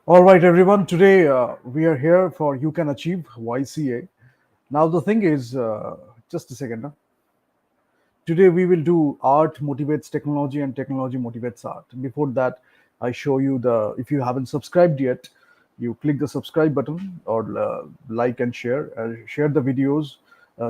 All right, everyone. Today we are here for You Can Achieve YCA. Now, the thing is, just a second. Today we will do art motivates technology and technology motivates art. Before that, I show you the, if you haven't subscribed yet, you click the subscribe button or like and share the videos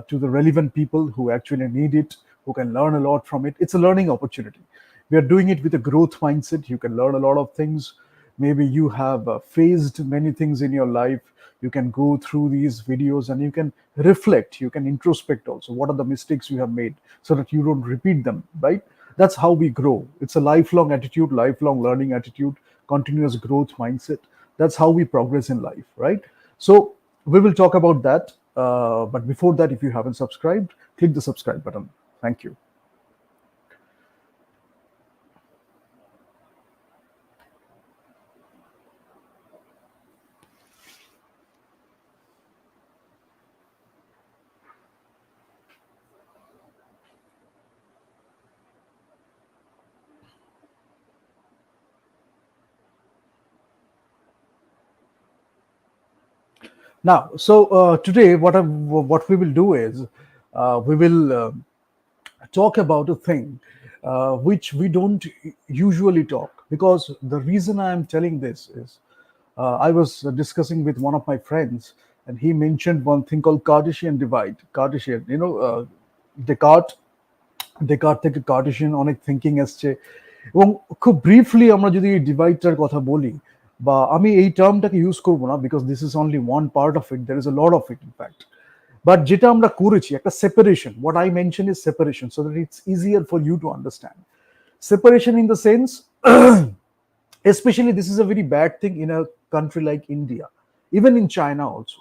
to the relevant people who actually need it, who can learn a lot from it. It's a learning opportunity. We are doing it with a growth mindset. You can learn a lot of things. Maybe you have faced many things in your life. You can go through these videos and you can reflect, you can introspect also what are the mistakes you have made so that you don't repeat them, right? That's how we grow. It's a lifelong attitude, lifelong learning attitude, continuous growth mindset. That's how we progress in life, right? So we will talk about that, but before that, if you haven't subscribed, click the subscribe button. Thank you. Now, so today what we will do is we will talk about a thing which we don't usually talk, because the reason I am telling this is I was discussing with one of my friends, and he mentioned one thing called Cartesian divide. Cartesian, Descartes Descartes থেকে Cartesian অনেক thinking এসছে, এবং খুব briefly আমরা যদি এই ডিভাইডটার কথা বলি, বা আমি এই টার্মটাকে ইউজ করবো না, because this is only one part of it, there is a lot of it in fact. But যেটা আমরা করেছি একটা separation, what I mention is separation, so that it's easier for you to understand separation in the sense especially this is a very bad thing in a country like India, even in China also,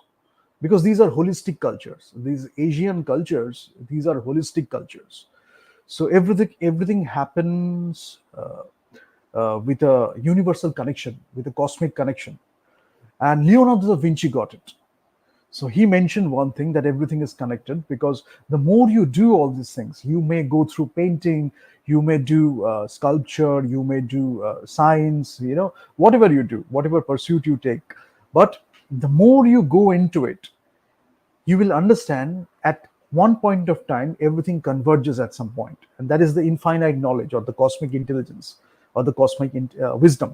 because these are holistic cultures, these Asian cultures, these are holistic cultures. So everything happens with a universal connection, with a cosmic connection, and Leonardo da Vinci got it. So he mentioned one thing, that everything is connected, because the more you do all these things, you may go through painting, you may do sculpture, you may do science, whatever you do, whatever pursuit you take. But the more you go into it, you will understand at one point of time, everything converges at some point. And that is the infinite knowledge or the cosmic intelligence or the cosmic wisdom.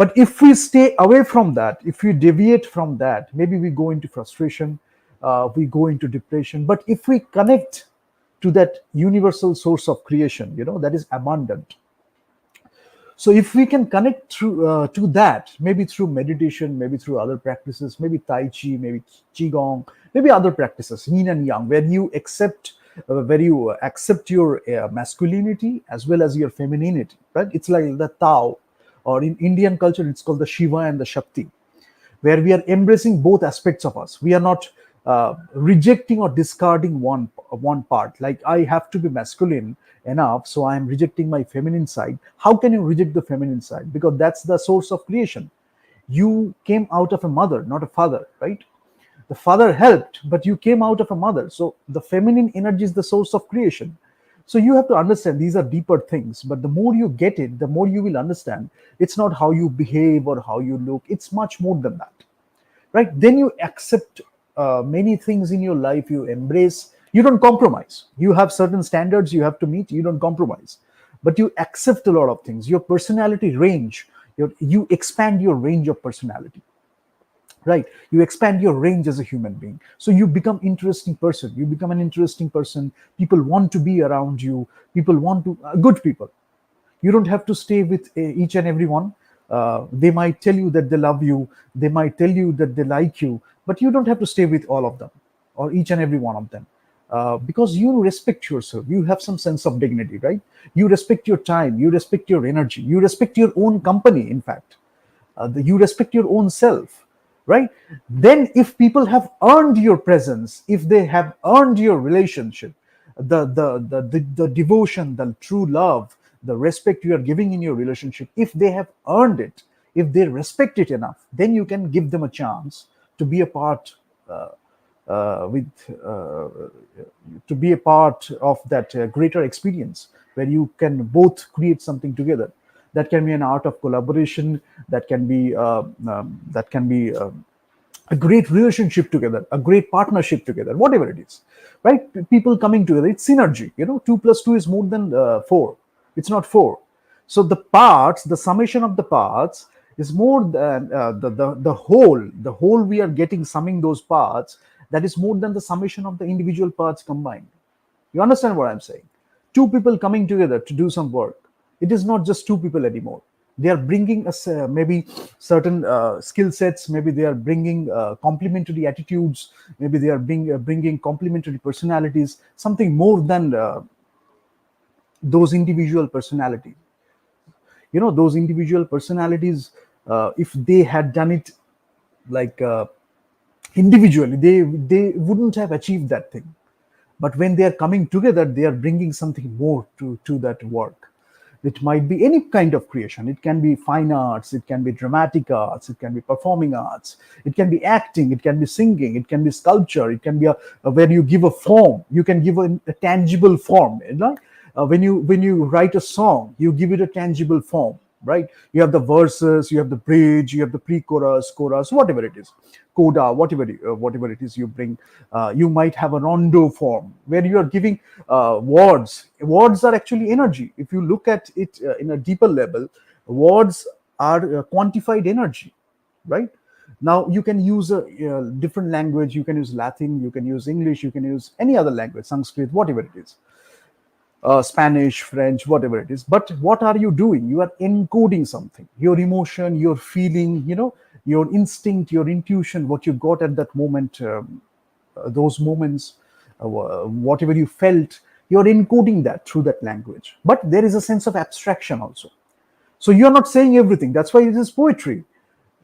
But if we stay away from that, if we deviate from that, maybe we go into frustration, we go into depression. But if we connect to that universal source of creation, that is abundant. So if we can connect through to that, maybe through meditation, maybe through other practices, maybe Tai Chi, maybe Qigong, maybe other practices, Yin and Yang, where you accept your masculinity as well as your femininity, right? It's like the Tao, or in Indian culture, it's called the Shiva and the Shakti, where we are embracing both aspects of us. We are not rejecting or discarding one part. Like I have to be masculine enough, so I am rejecting my feminine side. How can you reject the feminine side? Because that's the source of creation. You came out of a mother, not a father, right? The father helped, but you came out of a mother. So the feminine energy is the source of creation. So you have to understand these are deeper things, but the more you get it, the more you will understand it's not how you behave or how you look, it's much more than that, right? Then you accept many things in your life, you embrace, you don't compromise. You have certain standards you have to meet, you don't compromise, but you accept a lot of things. Your personality range, you expand your range of personality, right? You expand your range as a human being, so you become interesting person, you become an interesting person. People want to be around you, people want to good people. You don't have to stay with each and every one. They might tell you that they love you, they might tell you that they like you, but you don't have to stay with all of them or each and every one of them, because you respect yourself, you have some sense of dignity, right? You respect your time, you respect your energy, you respect your own company, in fact, you respect your own self, right? Then if people have earned your presence, if they have earned your relationship, the devotion, the true love, the respect you are giving in your relationship, if they have earned it, if they respect it enough, then you can give them a chance to be a part uh, with to be a part of that greater experience, where you can both create something together. that can be an art of collaboration, that can be a great relationship together, a great partnership together, whatever it is, right? People coming together, it's synergy. 2 plus 2 is more than 4. It's not 4. So the parts, the summation of the parts is more than the whole we are getting, summing those parts, that is more than the summation of the individual parts combined. You understand what I'm saying? Two people coming together to do some work. It is not just two people anymore. They are bringing us maybe certain skill sets. Maybe they are bringing complementary attitudes. Maybe they are bringing complementary personalities. Something more than those individual personalities. Those individual personalities, if they had done it like individually, they wouldn't have achieved that thing. But when they are coming together, they are bringing something more to that work. It might be any kind of creation. It can be fine arts, it can be dramatic arts, it can be performing arts, it can be acting, it can be singing, it can be sculpture, it can be where you give a form. You can give a tangible form. When you write a song, you give it a tangible form, right? You have the verses, you have the bridge, you have the pre-chorus, chorus, whatever it is, coda, whatever it is you bring. You might have a rondo form where you are giving words. Words are actually energy. If you look at it in a deeper level, words are quantified energy, right? Now you can use a different language. You can use Latin, you can use English, you can use any other language, Sanskrit, whatever it is, Spanish, French, whatever it is. But what are you doing? You are encoding something, your emotion, your feeling, your instinct, your intuition, what you got at that moment, those moments, whatever you felt, you're encoding that through that language. But there is a sense of abstraction also. So you're not saying everything. That's why it is poetry.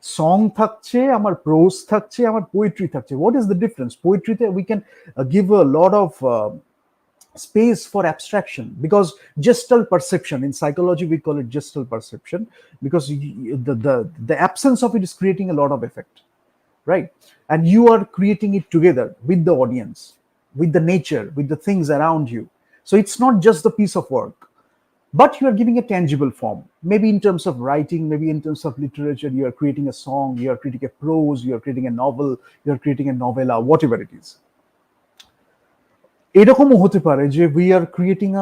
Song থাকছে, আমার prose থাকছে, আমার poetry থাকছে. What is the difference? Poetry, we can give a lot of space for abstraction, because gestal perception, in psychology we call it gestal perception, because the absence of it is creating a lot of effect, right? And you are creating it together with the audience, with the nature, with the things around you. So it's not just the piece of work, but you are giving a tangible form. Maybe in terms of writing, maybe in terms of literature, you are creating a song, you are creating a prose, you are creating a novel, you are creating a novella, whatever it is. এরকমও হতে পারে যে we are creating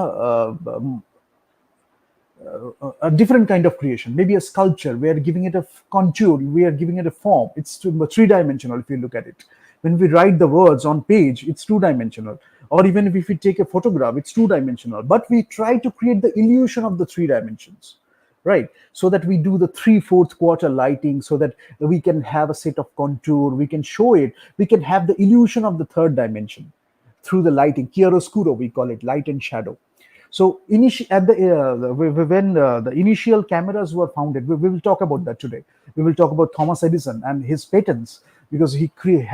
a different kind of creation, maybe a sculpture. We are giving it a contour, we are giving it a form. It's three-dimensional. If you look at it, when we write the words on page, it's two-dimensional. Or even if we take a photograph, it's two-dimensional. But we try to create the illusion of the three dimensions, right? So that we do the 3/4 quarter lighting, so that we can have a set of contour, we can show it, we can have the illusion of the third dimension through the lighting. Chiaroscuro, we call it, light and shadow. So when the initial cameras were founded, we will talk about that today. We will talk about Thomas Edison and his patents, because he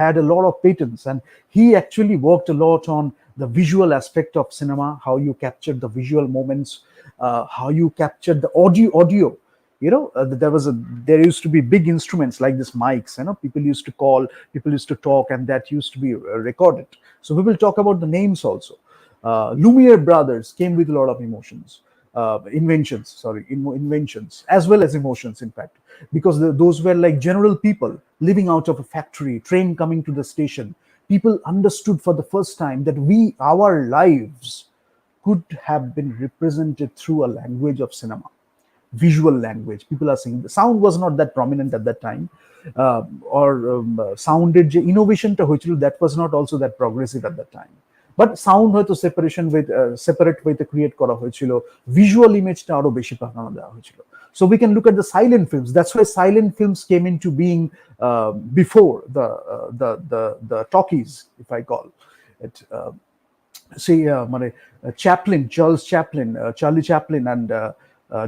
had a lot of patents, and he actually worked a lot on the visual aspect of cinema, how you captured the visual moments, how you captured the audio. There used to be big instruments like this mics. People used to call, people used to talk, and that used to be recorded. So we will talk about the names also. Lumiere brothers came with a lot of inventions, as well as emotions, in fact, because those were like general people living out of a factory, train coming to the station. People understood for the first time that our lives could have been represented through a language of cinema, visual language. People are saying the sound was not that prominent at that time, sounded innovation to that was not also that progressive at that time. But sound হয়তো separate হইতে create করা হয়েছিল, visual ইমেজটা আরো বেশি প্রাধান্য দেওয়া হয়েছিল. So we can look at the silent films. That's why silent films came into being before the talkies, if I call it. Charlie Chaplin and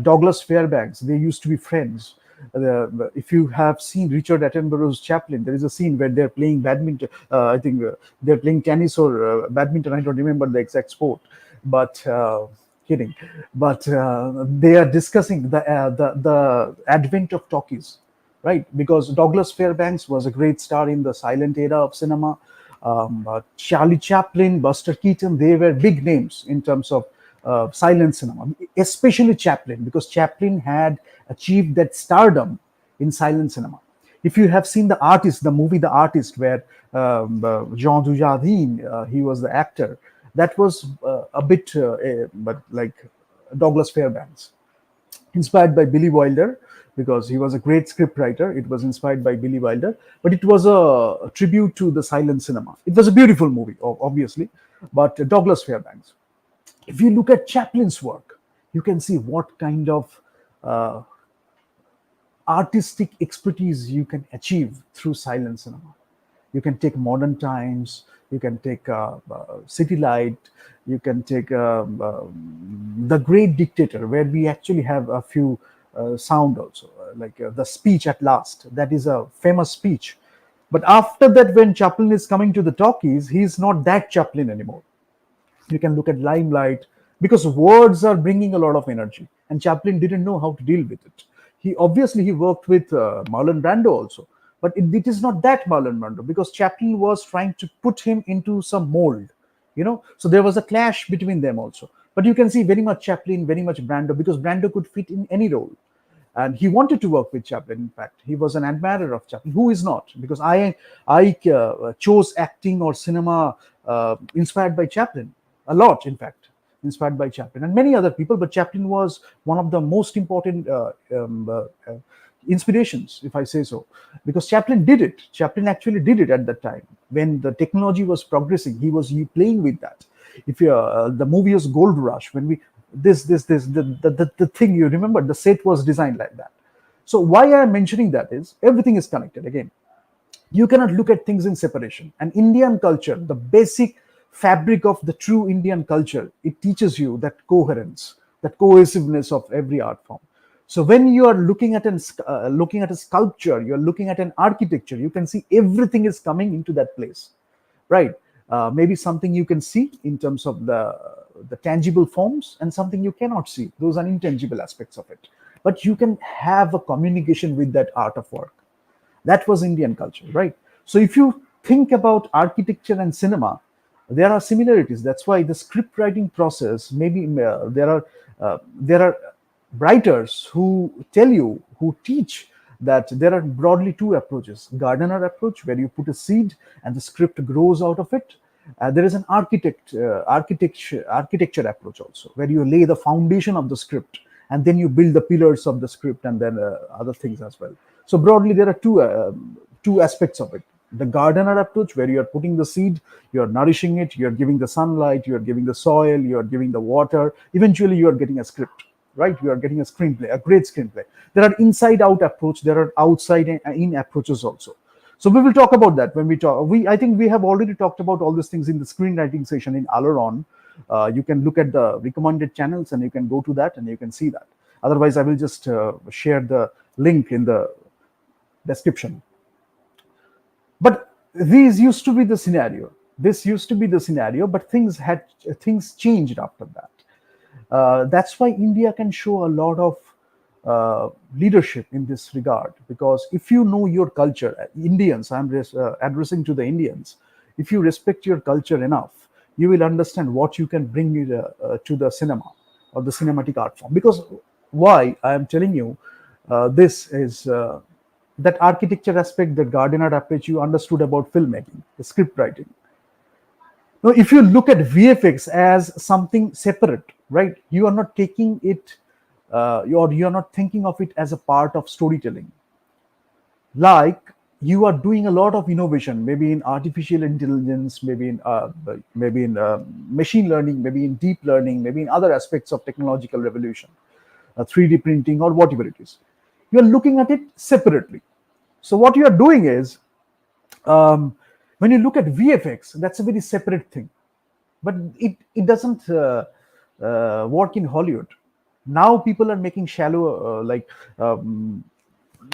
Douglas Fairbanks, they used to be friends. If you have seen Richard Attenborough's Chaplin, there is a scene where they're playing badminton. I think they're playing tennis or badminton. I don't remember the exact sport, but kidding. But they are discussing the advent of talkies, right? Because Douglas Fairbanks was a great star in the silent era of cinema. Charlie Chaplin, Buster Keaton, they were big names in terms of silent cinema, especially Chaplin, because Chaplin had achieved that stardom in silent cinema. If you have seen The Artist, the movie The Artist, where Jean Dujardin, he was the actor, that was a bit, but like Douglas Fairbanks, inspired by Billy Wilder, because he was a great script writer. It was inspired by Billy Wilder, but it was a tribute to the silent cinema. It was a beautiful movie, obviously, but Douglas Fairbanks. If you look at Chaplin's work, you can see what kind of uh, artistic expertise you can achieve through silent cinema. You can take Modern Times, you can take City Light, you can take The Great Dictator, where we actually have a few sound also, like the speech at last. That is a famous speech. But after that, when Chaplin is coming to the talkies, he's not that Chaplin anymore. You can look at Limelight, because words are bringing a lot of energy, and Chaplin didn't know how to deal with it. He worked with Marlon Brando also, but it is not that Marlon Brando, because Chaplin was trying to put him into some mold, so there was a clash between them also. But you can see very much Chaplin, very much Brando, because Brando could fit in any role, and he wanted to work with Chaplin. In fact, he was an admirer of Chaplin. Who is not? Because I chose acting or cinema inspired by Chaplin a lot, in fact, inspired by Chaplin and many other people. But Chaplin was one of the most important inspirations, if I say so, because Chaplin did it. Chaplin actually did it at that time when the technology was progressing. He was playing with that. If you The movie was Gold Rush, when we this the thing, you remember, the set was designed like that. So why I am mentioning that is everything is connected again. You cannot look at things in separation. And Indian culture, the basic fabric of the true Indian culture, it teaches you that coherence, that cohesiveness of every art form. So when you are looking at a sculpture, you are looking at an architecture, you can see everything is coming into that place, right? Maybe something you can see in terms of the tangible forms, and something you cannot see. Those are intangible aspects of it. But you can have a communication with that art of work. That was Indian culture, right? So if you think about architecture and cinema, there are similarities. That's why the script writing process, maybe there are writers who tell you, who teach that there are broadly two approaches: gardener approach, where you put a seed and the script grows out of it. There is an architecture approach also, where you lay the foundation of the script, and then you build the pillars of the script, and then other things as well. So broadly, there are two aspects of it: the gardener approach, where you are putting the seed, you are nourishing it, you are giving the sunlight, you are giving the soil, you are giving the water. Eventually, you are getting a script, right? You are getting a screenplay, a great screenplay. There are inside out approach, there are outside in approaches also. So we will talk about that when we talk. I think we have already talked about all these things in the screenwriting session in Alaron. You can look at the recommended channels, and you can go to that and you can see that. Otherwise, I will just share the link in the description. But these used to be the scenario. This used to be the scenario, but things changed after that. That's why India can show a lot of leadership in this regard, because if you know your culture, Indians, I'm addressing to the Indians, if you respect your culture enough, you will understand what you can bring to the cinema or the cinematic art form. Because why I am telling you this is that architecture aspect, the gardener approach, you understood about filmmaking, the script writing. Now, if you look at VFX as something separate, right, you are not taking it, you are not thinking of it as a part of storytelling. Like, you are doing a lot of innovation, maybe in artificial intelligence, maybe in machine learning, maybe in deep learning, maybe in other aspects of technological revolution, 3D printing or whatever it is. You are looking at it separately. So what you are doing is, when you look at VFX, that's a very separate thing, but it doesn't work in Hollywood. Now people are making shallow,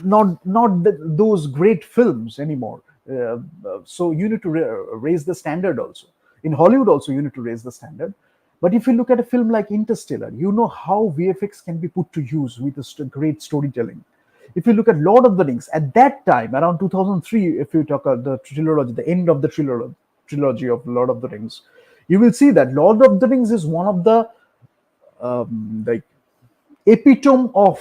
those great films anymore. So you need to raise the standard also. In Hollywood also, you need to raise the standard. But if you look at a film like Interstellar, you know how VFX can be put to use with a great storytelling. If you look at Lord of the Rings, at that time, around 2003, if you talk about the trilogy, the end of the trilogy of Lord of the Rings, you will see that Lord of the Rings is one of the like epitome of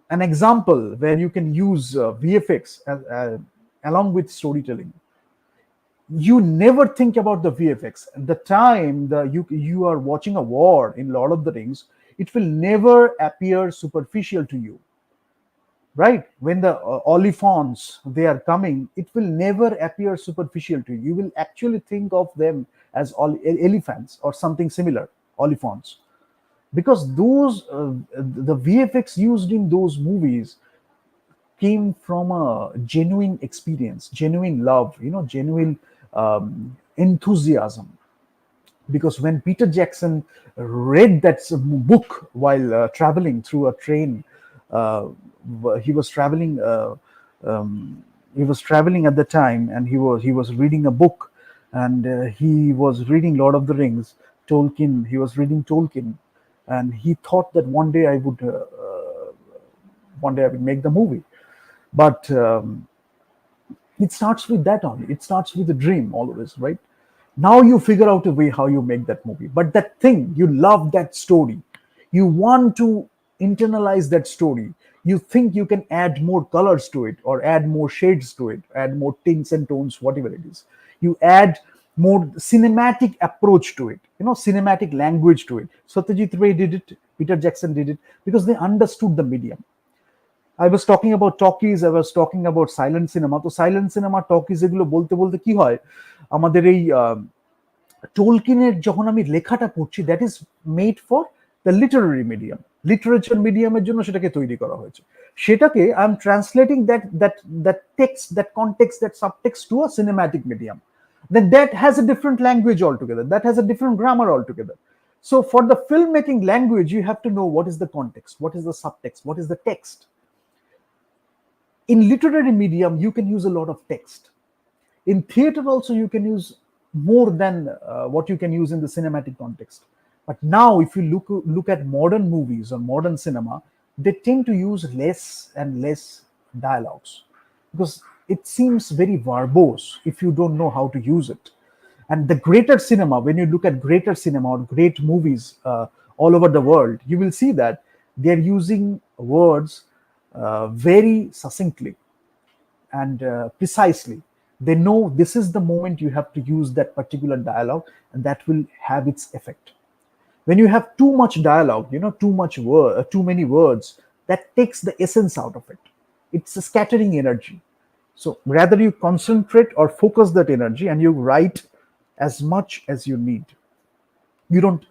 an example where you can use VFX along with storytelling. You never think about the VFX. The time that you are watching a war in Lord of the Rings, it will never appear superficial to you, right? When the Oliphaunts they are coming, it will never appear superficial to you. You will actually think of them as elephants or something similar, Oliphaunts, because those the VFX used in those movies came from a genuine experience, genuine love, genuine enthusiasm. Because when Peter Jackson read that book while traveling through a train, uh, he was traveling. He was traveling at the time, and he was reading a book, and he was reading Lord of the Rings. Tolkien. He was reading Tolkien, and he thought that one day I would make the movie. But it starts with that only. It starts with a dream always, right? Now you figure out a way how you make that movie. But that thing, you love that story. You want to internalize that story. You think you can add more colors to it, or add more shades to it, add more tints and tones, whatever it is. You add more cinematic approach to it, cinematic language to it. Satyajit Ray did it, Peter Jackson did it, because they understood the medium. I was talking about talkies, I was talking about silent cinema. তো silent cinema talkies এগুলো বলতে বলতে কি হয়, আমাদের এই টোলকিনের যখন আমি লেখাটা পড়ছি, that is made for the literary medium, literature মিডিয়ামের জন্য সেটাকে তৈরি করা হয়েছে। সেটাকে I am translating that text, that context, that subtext to a cinematic medium, then that has a different language altogether, that has a different grammar altogether. So for the filmmaking language, you have to know what is the context, what is the subtext, what is the text. In literary medium, you can use a lot of text. In theater also, you can use more than what you can use in the cinematic context. But now, if you look at modern movies or modern cinema, they tend to use less and less dialogues, because it seems very verbose if you don't know how to use it. And the greater cinema, when you look at greater cinema or great movies all over the world, you will see that they're using words very succinctly and precisely. They know this is the moment you have to use that particular dialogue, and that will have its effect. When you have too much dialogue, too many words, that takes the essence out of it. It's a scattering energy. So rather you concentrate or focus that energy, and you write as much as you need. You don't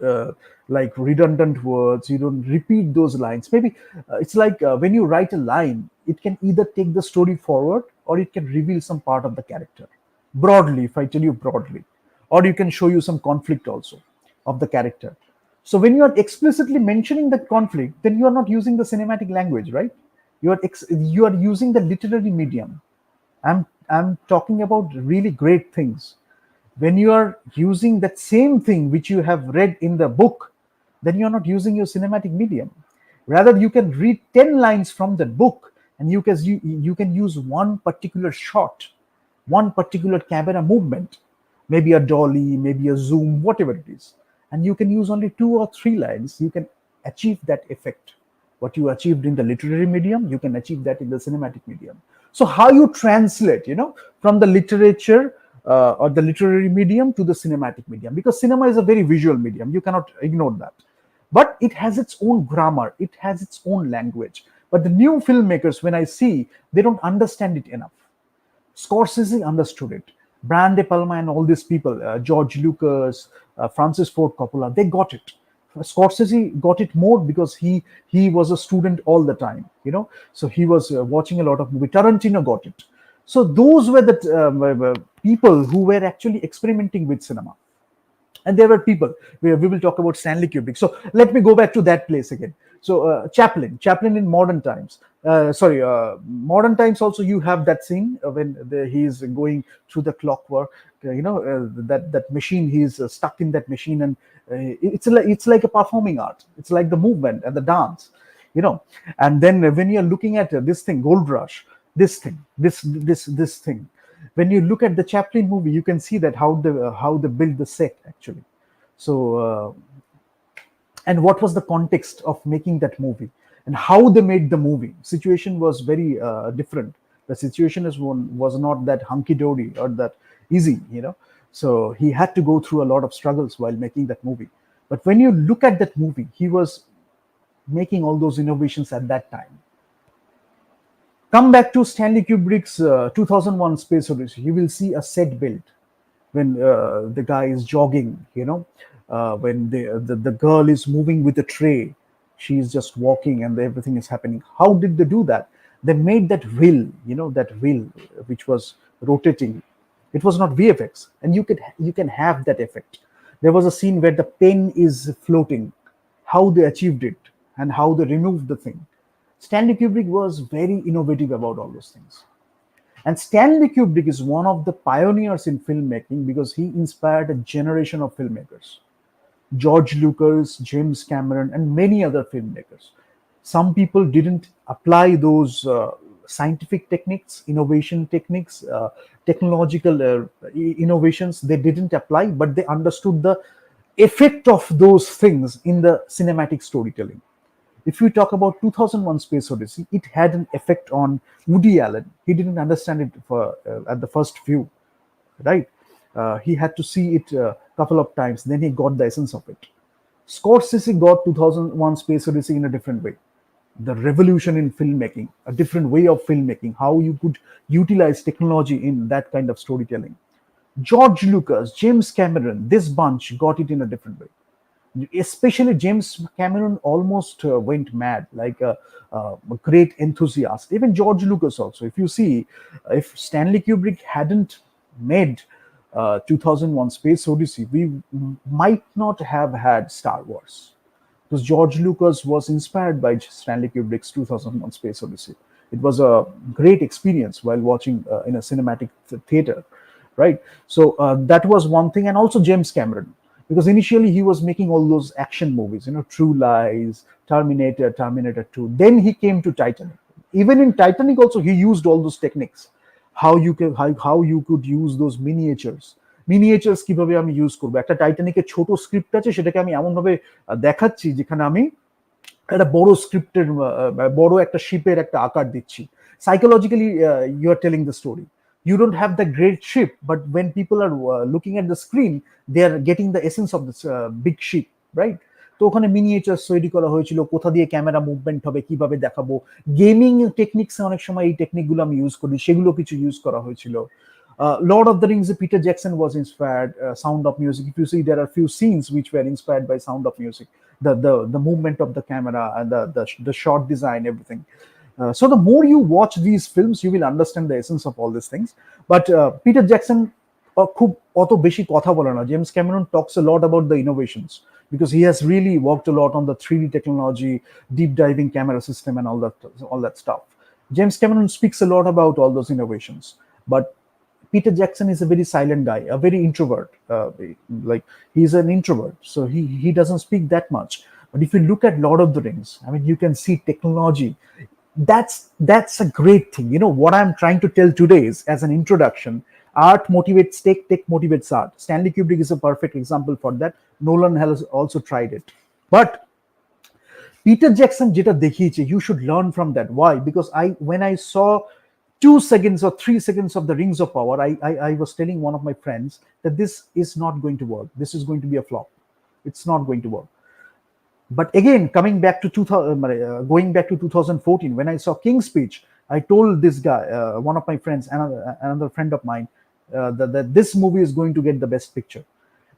like redundant words, you don't repeat those lines. Maybe it's like when you write a line, it can either take the story forward, or it can reveal some part of the character broadly, if I tell you broadly, or you can show you some conflict also of the character. So when you are explicitly mentioning that conflict, then you are not using the cinematic language, right? You are using the literary medium. I'm talking about really great things. When you are using that same thing which you have read in the book, then you're not using your cinematic medium. Rather, you can read 10 lines from that book, and you can use one particular shot, one particular camera movement, maybe a dolly, maybe a zoom, whatever it is. And you can use only 2 or 3 lines. You can achieve that effect. What you achieved in the literary medium, you can achieve that in the cinematic medium. So how you translate, from the literature or the literary medium to the cinematic medium, because cinema is a very visual medium, you cannot ignore that. But it has its own grammar, it has its own language. But the new filmmakers, when I see, they don't understand it enough. Scorsese understood it. Brian De Palma and all these people, George Lucas, Francis Ford Coppola, they got it. Scorsese got it more because he was a student all the time, So he was watching a lot of movie. Tarantino got it. So those were the people who were actually experimenting with cinema. And there were people, we will talk about Stanley Kubrick. So let me go back to that place again. So Chaplin in modern times. Modern times also, you have that scene when he is going through the clockwork, that machine, he's stuck in that machine, and it's like a performing art. It's like the movement and the dance, And then when you're looking at this thing, Gold Rush, this thing, this thing. When you look at the Chaplin movie, you can see that how they build the set actually. So and what was the context of making that movie and how they made the movie. Situation was very different. The situation was not that hunky-dory or that easy, so he had to go through a lot of struggles while making that movie. But when you look at that movie, he was making all those innovations at that time. Come back to Stanley Kubrick's 2001 Space Odyssey. You will see a set built when the guy is jogging, when the girl is moving with a tray, she is just walking and everything is happening. How did they do that? They made that wheel, that wheel which was rotating. It was not VFX, and you can have that effect. There was a scene where the pen is floating. How they achieved it and how they removed the thing. Stanley Kubrick was very innovative about all those things. And Stanley Kubrick is one of the pioneers in filmmaking because he inspired a generation of filmmakers. George Lucas, James Cameron, and many other filmmakers. Some people didn't apply those scientific techniques, innovation techniques, technological innovations. They didn't apply, but they understood the effect of those things in the cinematic storytelling. If we talk about 2001 Space Odyssey, it had an effect on Woody Allen. He didn't understand it at the first view, right? He had to see it a couple of times, then he got the essence of it. Scorsese got 2001 Space Odyssey in a different way. The revolution in filmmaking, a different way of filmmaking, how you could utilize technology in that kind of storytelling. George Lucas, James Cameron, this bunch got it in a different way. Especially James Cameron almost went mad, like a great enthusiast. Even George Lucas also. If you see, if Stanley Kubrick hadn't made 2001 Space Odyssey, we might not have had Star Wars. Because George Lucas was inspired by Stanley Kubrick's 2001 Space Odyssey. It was a great experience while watching in a cinematic theater, right? So that was one thing. And also James Cameron, because initially he was making all those action movies, True Lies, Terminator, Terminator 2. Then he came to Titanic. Even in Titanic also he used all those techniques. How you could use those মিনিয়েচার্স কিভাবে আমি use করবো। একটা টাইটানিকের ছোট script আছে, সেটাকে আমি এমন ভাবে দেখাচ্ছি যেখানে আমি একটা বড় স্ক্রিপ্টের বড় একটা শিপের একটা আকার দিচ্ছি। Psychologically you are telling the story. You don't have the great ship, but when people are looking at the screen, they are getting the essence of this big ship, right? তো ওখানে মিনিয়েচার তৈরি করা হয়েছিল, কোথা দিয়ে camera movement হবে, কিভাবে দেখাবো। গেমিং টেকনিক্সে অনেক সময় এই টেকনিকগুলো আমি ইউজ করি, সেগুলো কিছু ইউজ করা হয়েছিল। Lord of the Rings, Peter Jackson was inspired. Sound of Music. If you see, there are few scenes which were inspired by Sound of Music. The movement of the camera and the shot design, everything. So the more you watch these films, you will understand the essence of all these things. But Peter Jackson খুব অত বেশি কথা বলে না. James Cameron talks a lot about the innovations because he has really worked a lot on the 3D technology, deep diving camera system, and all that stuff. James Cameron speaks a lot about all those innovations, but Peter Jackson is a very silent guy, a very introvert. Like he's an introvert, so he doesn't speak that much. But if you look at Lord of the Rings, I mean, you can see technology. That's a great thing. What I'm trying to tell today is, as an introduction, art motivates tech motivates art. Stanley Kubrick is a perfect example for that. Nolan has also tried it. But Peter Jackson যেটা দেখিয়েছে, you should learn from that. Why? Because when I saw 2 seconds or 3 seconds of the Rings of Power, I was telling one of my friends that this is not going to work. This is going to be a flop. It's not going to work. But again, going back to 2014, when I saw King's Speech, I told this guy, one of my friends, another friend of mine, that this movie is going to get the best picture.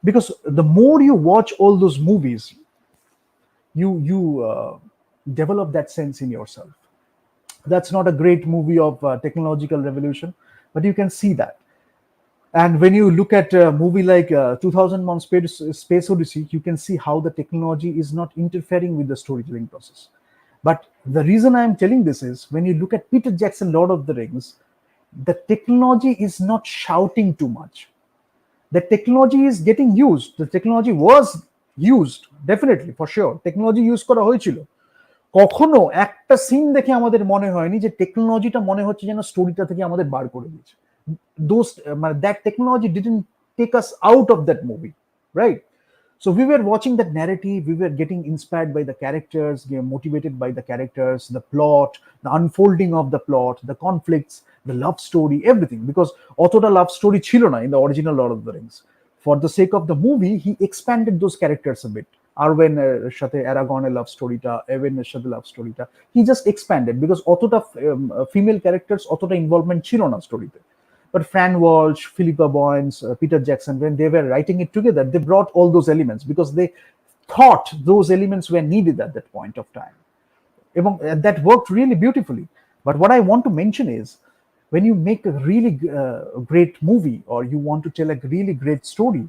Because the more you watch all those movies, you develop that sense in yourself. That's not a great movie of technological revolution, but you can see that. And when you look at a movie like 2001 Space Odyssey, you can see how the technology is not interfering with the storytelling process. But the reason I'm telling this is, when you look at Peter Jackson, Lord of the Rings, the technology is not shouting too much. The technology is getting used. The technology was used, definitely, for sure. Technology use করা হয়েছিল। কখনো একটা scene দেখে আমাদের মনে হয়নি যে টেকনোলজিটা মনে হচ্ছে যেন স্টোরিটা থেকে আমাদের বার করে দিয়েছে। That technology didn't take us out of that movie, right? So we were watching that narrative, we were getting inspired by the characters, motivated by the characters, the plot, the unfolding of the plot, the conflicts, the love story, everything. Because অতটা love story ছিল না in the original Lord of the Rings. For the sake of the movie, he expanded those characters a bit. Arwen সাথে অ্যারাগনের লাভ স্টোরিটা, এভেনের সাথে লাভ স্টোরিটা, he just expanded because অতটা female characters অতটা involvement ছিল না স্টোরিতে। But Fran Walsh, Philippa Boyens, Peter Jackson, when they were writing it together, they brought all those elements because they thought those elements were needed at that point of time. That worked really beautifully. But what I want to mention is, when you make a really great movie or you want to tell a really great story,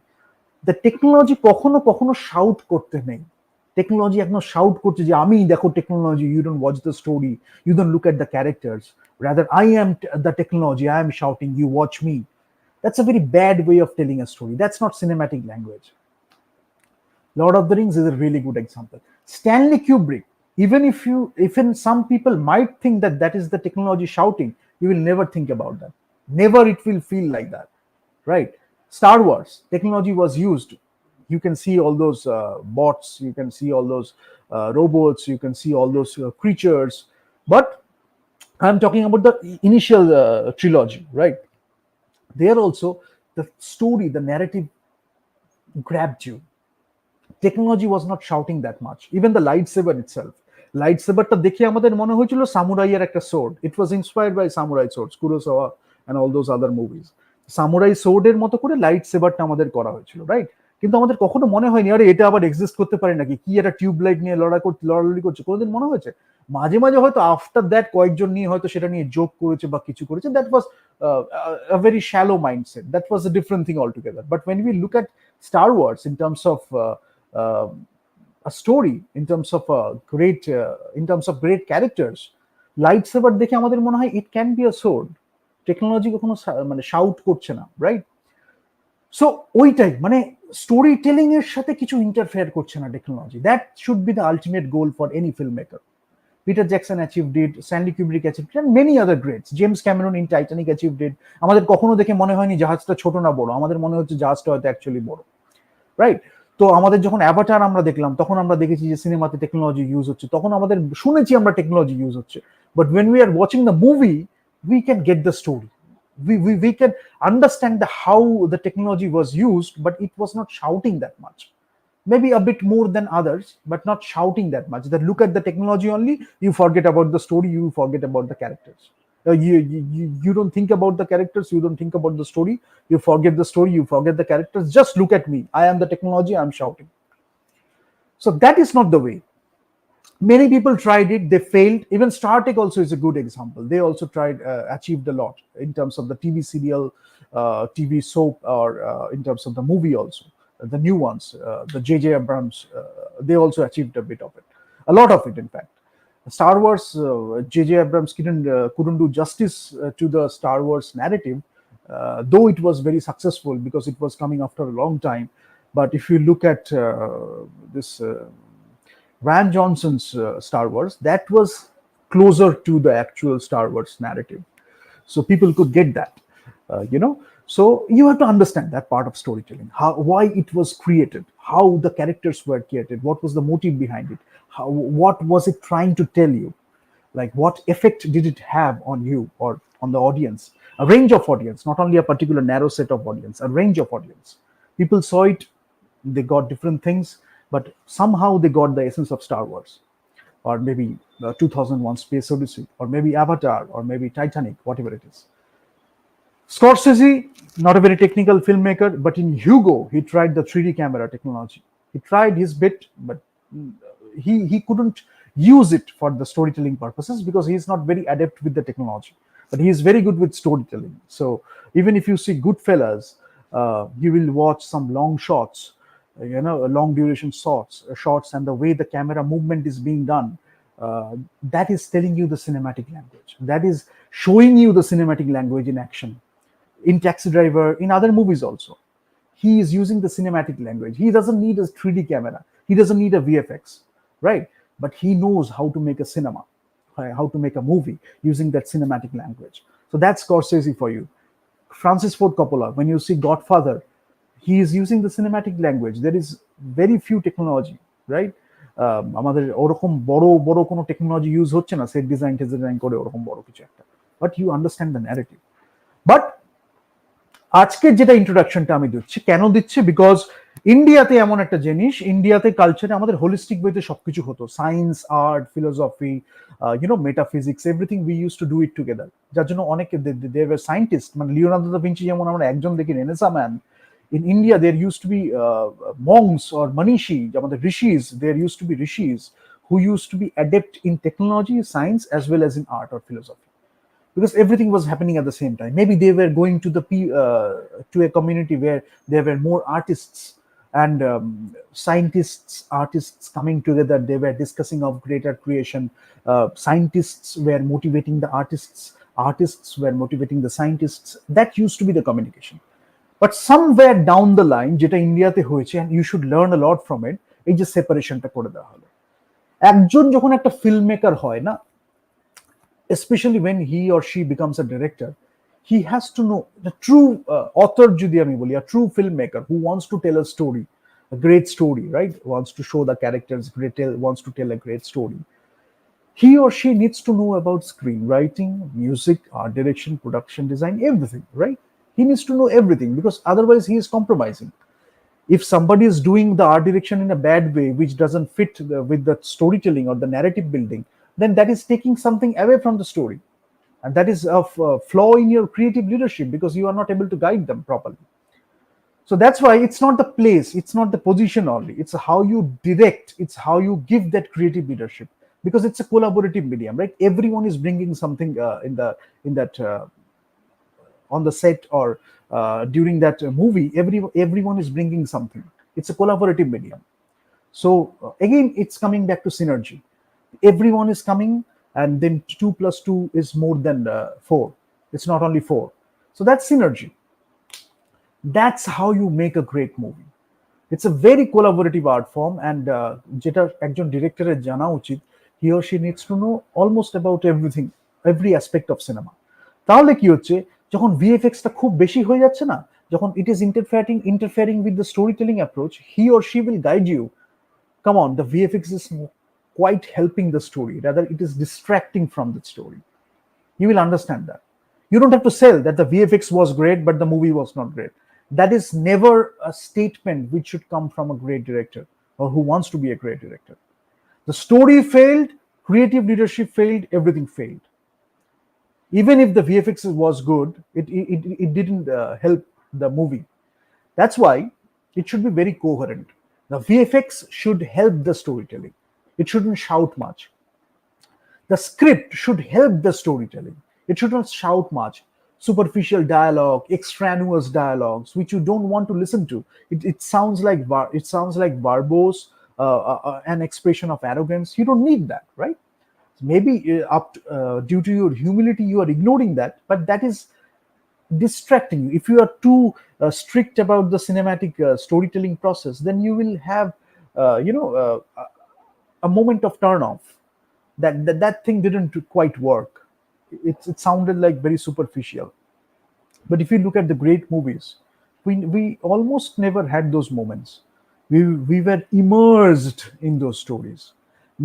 the technology কখনো কখনো shout করতে নেই। Technology এখন shout করছে যে আমি দেখো technology, you don't watch the story, you don't look at the characters, rather I am the technology, I am shouting, you watch me. That's a very bad way of telling a story. That's not cinematic language. Lord of the Rings is a really good example. Stanley Kubrick, even some people might think that that is the technology shouting, you will never think about that. Never it will feel like that, right? Star Wars, technology was used. You can see all those bots, you can see all those robots, you can see all those creatures. But I'm talking about the initial trilogy, right? There also, the story, the narrative grabbed you. Technology was not shouting that much. Even the lightsaber itself, lightsaberটা দেখে আমাদের মনে হয়েছিল সামুরাইয়ের একটা sword. It was inspired by samurai swords, Kurosawa and all those other movies. Samurai সোর্ডের মতো করে light সেভারটা আমাদের করা হয়েছিল, রাইট? কিন্তু আমাদের কখনো মনে হয়নি আরে এটা আবার এক্সিস্ট করতে পারে নাকি, কি একটা টিউব লাইট নিয়ে লড়ালড়ি করছে, কোনোদিন মনে হয়েছে? মাঝে মাঝে হয়তো আফটার দ্যাট কয়েকজন নিয়ে হয়তো সেটা নিয়ে জোক করেছে বা কিছু করেছে, that was a very shallow mindset, that was a different thing altogether. But when we look at Star Wars in terms of a story, in terms of great characters, lightsaber দেখে আমাদের মনে হয় it can be a sword. Technology কখনো মানে shout করছে না, right? So ওইটাই মানে স্টোরি টেলিং এর সাথে কিছু ইন্টারফেয়ার করছে না technology. That should be the ultimate goal for any film maker. Peter Jackson achieved it, Stanley Kubrick achieved it, and many other greats. James Cameron in Titanic achieved it. আমাদের কখনো দেখে মনে হয়নি জাহাজটা ছোট না বড়, আমাদের মনে হচ্ছে জাহাজটা হয়তো অ্যাকচুয়ালি বড়, রাইট? তো আমাদের যখন অ্যাভাটার আমরা দেখলাম তখন আমরা দেখেছি যে সিনেমাতে টেকনোলজি ইউজ হচ্ছে, তখন আমাদের শুনেছি আমরা টেকনোলজি ইউজ হচ্ছে। But when we are watching the movie, we can get the story. We can understand how the technology was used, but it was not shouting that much. Maybe a bit more than others, but not shouting that much. That look at the technology only, you forget about the story, you forget about the characters. You don't think about the characters, you don't think about the story, you forget the story, you forget the characters. Just look at me, I am the technology, I'm shouting. So that is not the way. Many people tried it, they failed. Even Star Trek also is a good example. They also tried, achieved a lot in terms of the TV serial, TV soap, or in terms of the movie also. The new ones, the J.J. Abrams, they also achieved a bit of it. A lot of it, in fact. Star Wars, J.J. Abrams couldn't do justice to the Star Wars narrative, though it was very successful because it was coming after a long time. But if you look at this Rian Johnson's Star Wars, that was closer to the actual Star Wars narrative. So people could get that, So you have to understand that part of storytelling, why it was created, how the characters were created, what was the motive behind it, what was it trying to tell you, like what effect did it have on you or on the audience, a range of audience, not only a particular narrow set of audience, a range of audience. People saw it, they got different things, but somehow they got the essence of Star Wars, or maybe 2001 Space Odyssey, or maybe Avatar, or maybe Titanic, whatever it is. Scorsese, not a very technical filmmaker, but in Hugo, he tried the 3D camera technology. He tried his bit, but he couldn't use it for the storytelling purposes because he is not very adept with the technology. But he is very good with storytelling. So even if you see Goodfellas, you will watch some long shots, long duration shots, and the way the camera movement is being done, that is telling you the cinematic language. That is showing you the cinematic language in action. In Taxi Driver, in other movies also, he is using the cinematic language. He doesn't need a 3D camera, he doesn't need a VFX, right? But he knows how to make a cinema, how to make a movie using that cinematic language. So that's Scorsese for you. Francis Ford Coppola, when you see Godfather, he is using the cinematic language. There is very few technology, right? আমাদের ওরকম বড় বড় কোনো technology use হচ্ছে না set design করে ওরকম বড় কিছু একটা, but you understand the narrative. But আজকের যেটা ইন্ট্রোডাকশনটা আমি দিচ্ছি, কেন দিচ্ছি, বিকজ ইন্ডিয়াতে এমন একটা জিনিস, ইন্ডিয়াতে কালচারে আমাদের হোলিস্টিক ওয়েতে সবকিছু হতো, science, art, philosophy, metaphysics, everything we use to do it together. যার জন্য অনেকে দেয়ার ওয়্যার সায়েন্টিস্ট, মানে লিওনার্দো দা ভিঞ্চি যেমন আমরা একজন দেখি Renaissance man, in India there used to be monks or manishi, আমাদের rishis, there used to be rishis who used to be adept in technology, science, as well as in art or philosophy, because everything was happening at the same time. Maybe they were going to to a community where there were more artists and scientists, artists coming together. They were discussing of greater creation. Scientists were motivating the artists. Artists were motivating the scientists. That used to be the communication. But somewhere down the line, যেটা ইন্ডিয়াতে হয়েছে, and you should learn a lot from it, এই যে সেপারেশনটা করে দেওয়া হলো। একজন যখন একটা ফিল্ম মেকার হয় না, especially when he or she becomes a director, he has to know the true author, যদি আমি বলি, a true filmmaker who wants to tell a story, a great story, right? Wants to show the characters, wants to tell a great story. He or she needs to know about screenwriting, music, art direction, production design, everything, right? He needs to know everything, because otherwise he is compromising. If somebody is doing the art direction in a bad way, which doesn't fit with the storytelling or the narrative building, then that is taking something away from the story. And that is a flaw in your creative leadership, because you are not able to guide them properly. So that's why it's not the place, it's not the position only, it's how you direct, it's how you give that creative leadership, because it's a collaborative medium, right? Everyone is bringing something in that on the set, or during that movie, everyone is bringing something. It's a collaborative medium. So again, it's coming back to synergy. Everyone is coming, and then 2 plus 2 is more than 4. It's not only 4. So that's synergy. That's how you make a great movie. It's a very collaborative art form, and যেটা একজন ডিরেক্টরের জানা উচিত, he or she needs to know almost about everything, every aspect of cinema. তাহলে কি হচ্ছে, যখন ভিএফএক্সটা খুব বেশি হয়ে যাচ্ছে না, যখন it is interfering with the storytelling approach, he or she will guide you. Come on, the VFX is quite helping the story, rather it is distracting from the story. You will understand that. You don't have to sell that the VFX was great but the movie was not great. That is never a statement which should come from a great director or who wants to be a great director. The story failed, creative leadership failed, everything failed. Even if the VFX was good, it didn't help the movie. That's why it should be very coherent. The VFX should help the storytelling. It shouldn't shout much. The script should help the storytelling. It should not shout much. Superficial dialogue, extraneous dialogues, which you don't want to listen to. It sounds like verbose, an expression of arrogance. You don't need that, right? Maybe due to your humility, you are ignoring that, but that is distracting you. If you are too strict about the cinematic storytelling process, then you will have a moment of turn off, that thing didn't quite work. It sounded like very superficial. But if you look at the great movies, we almost never had those moments. We were immersed in those stories.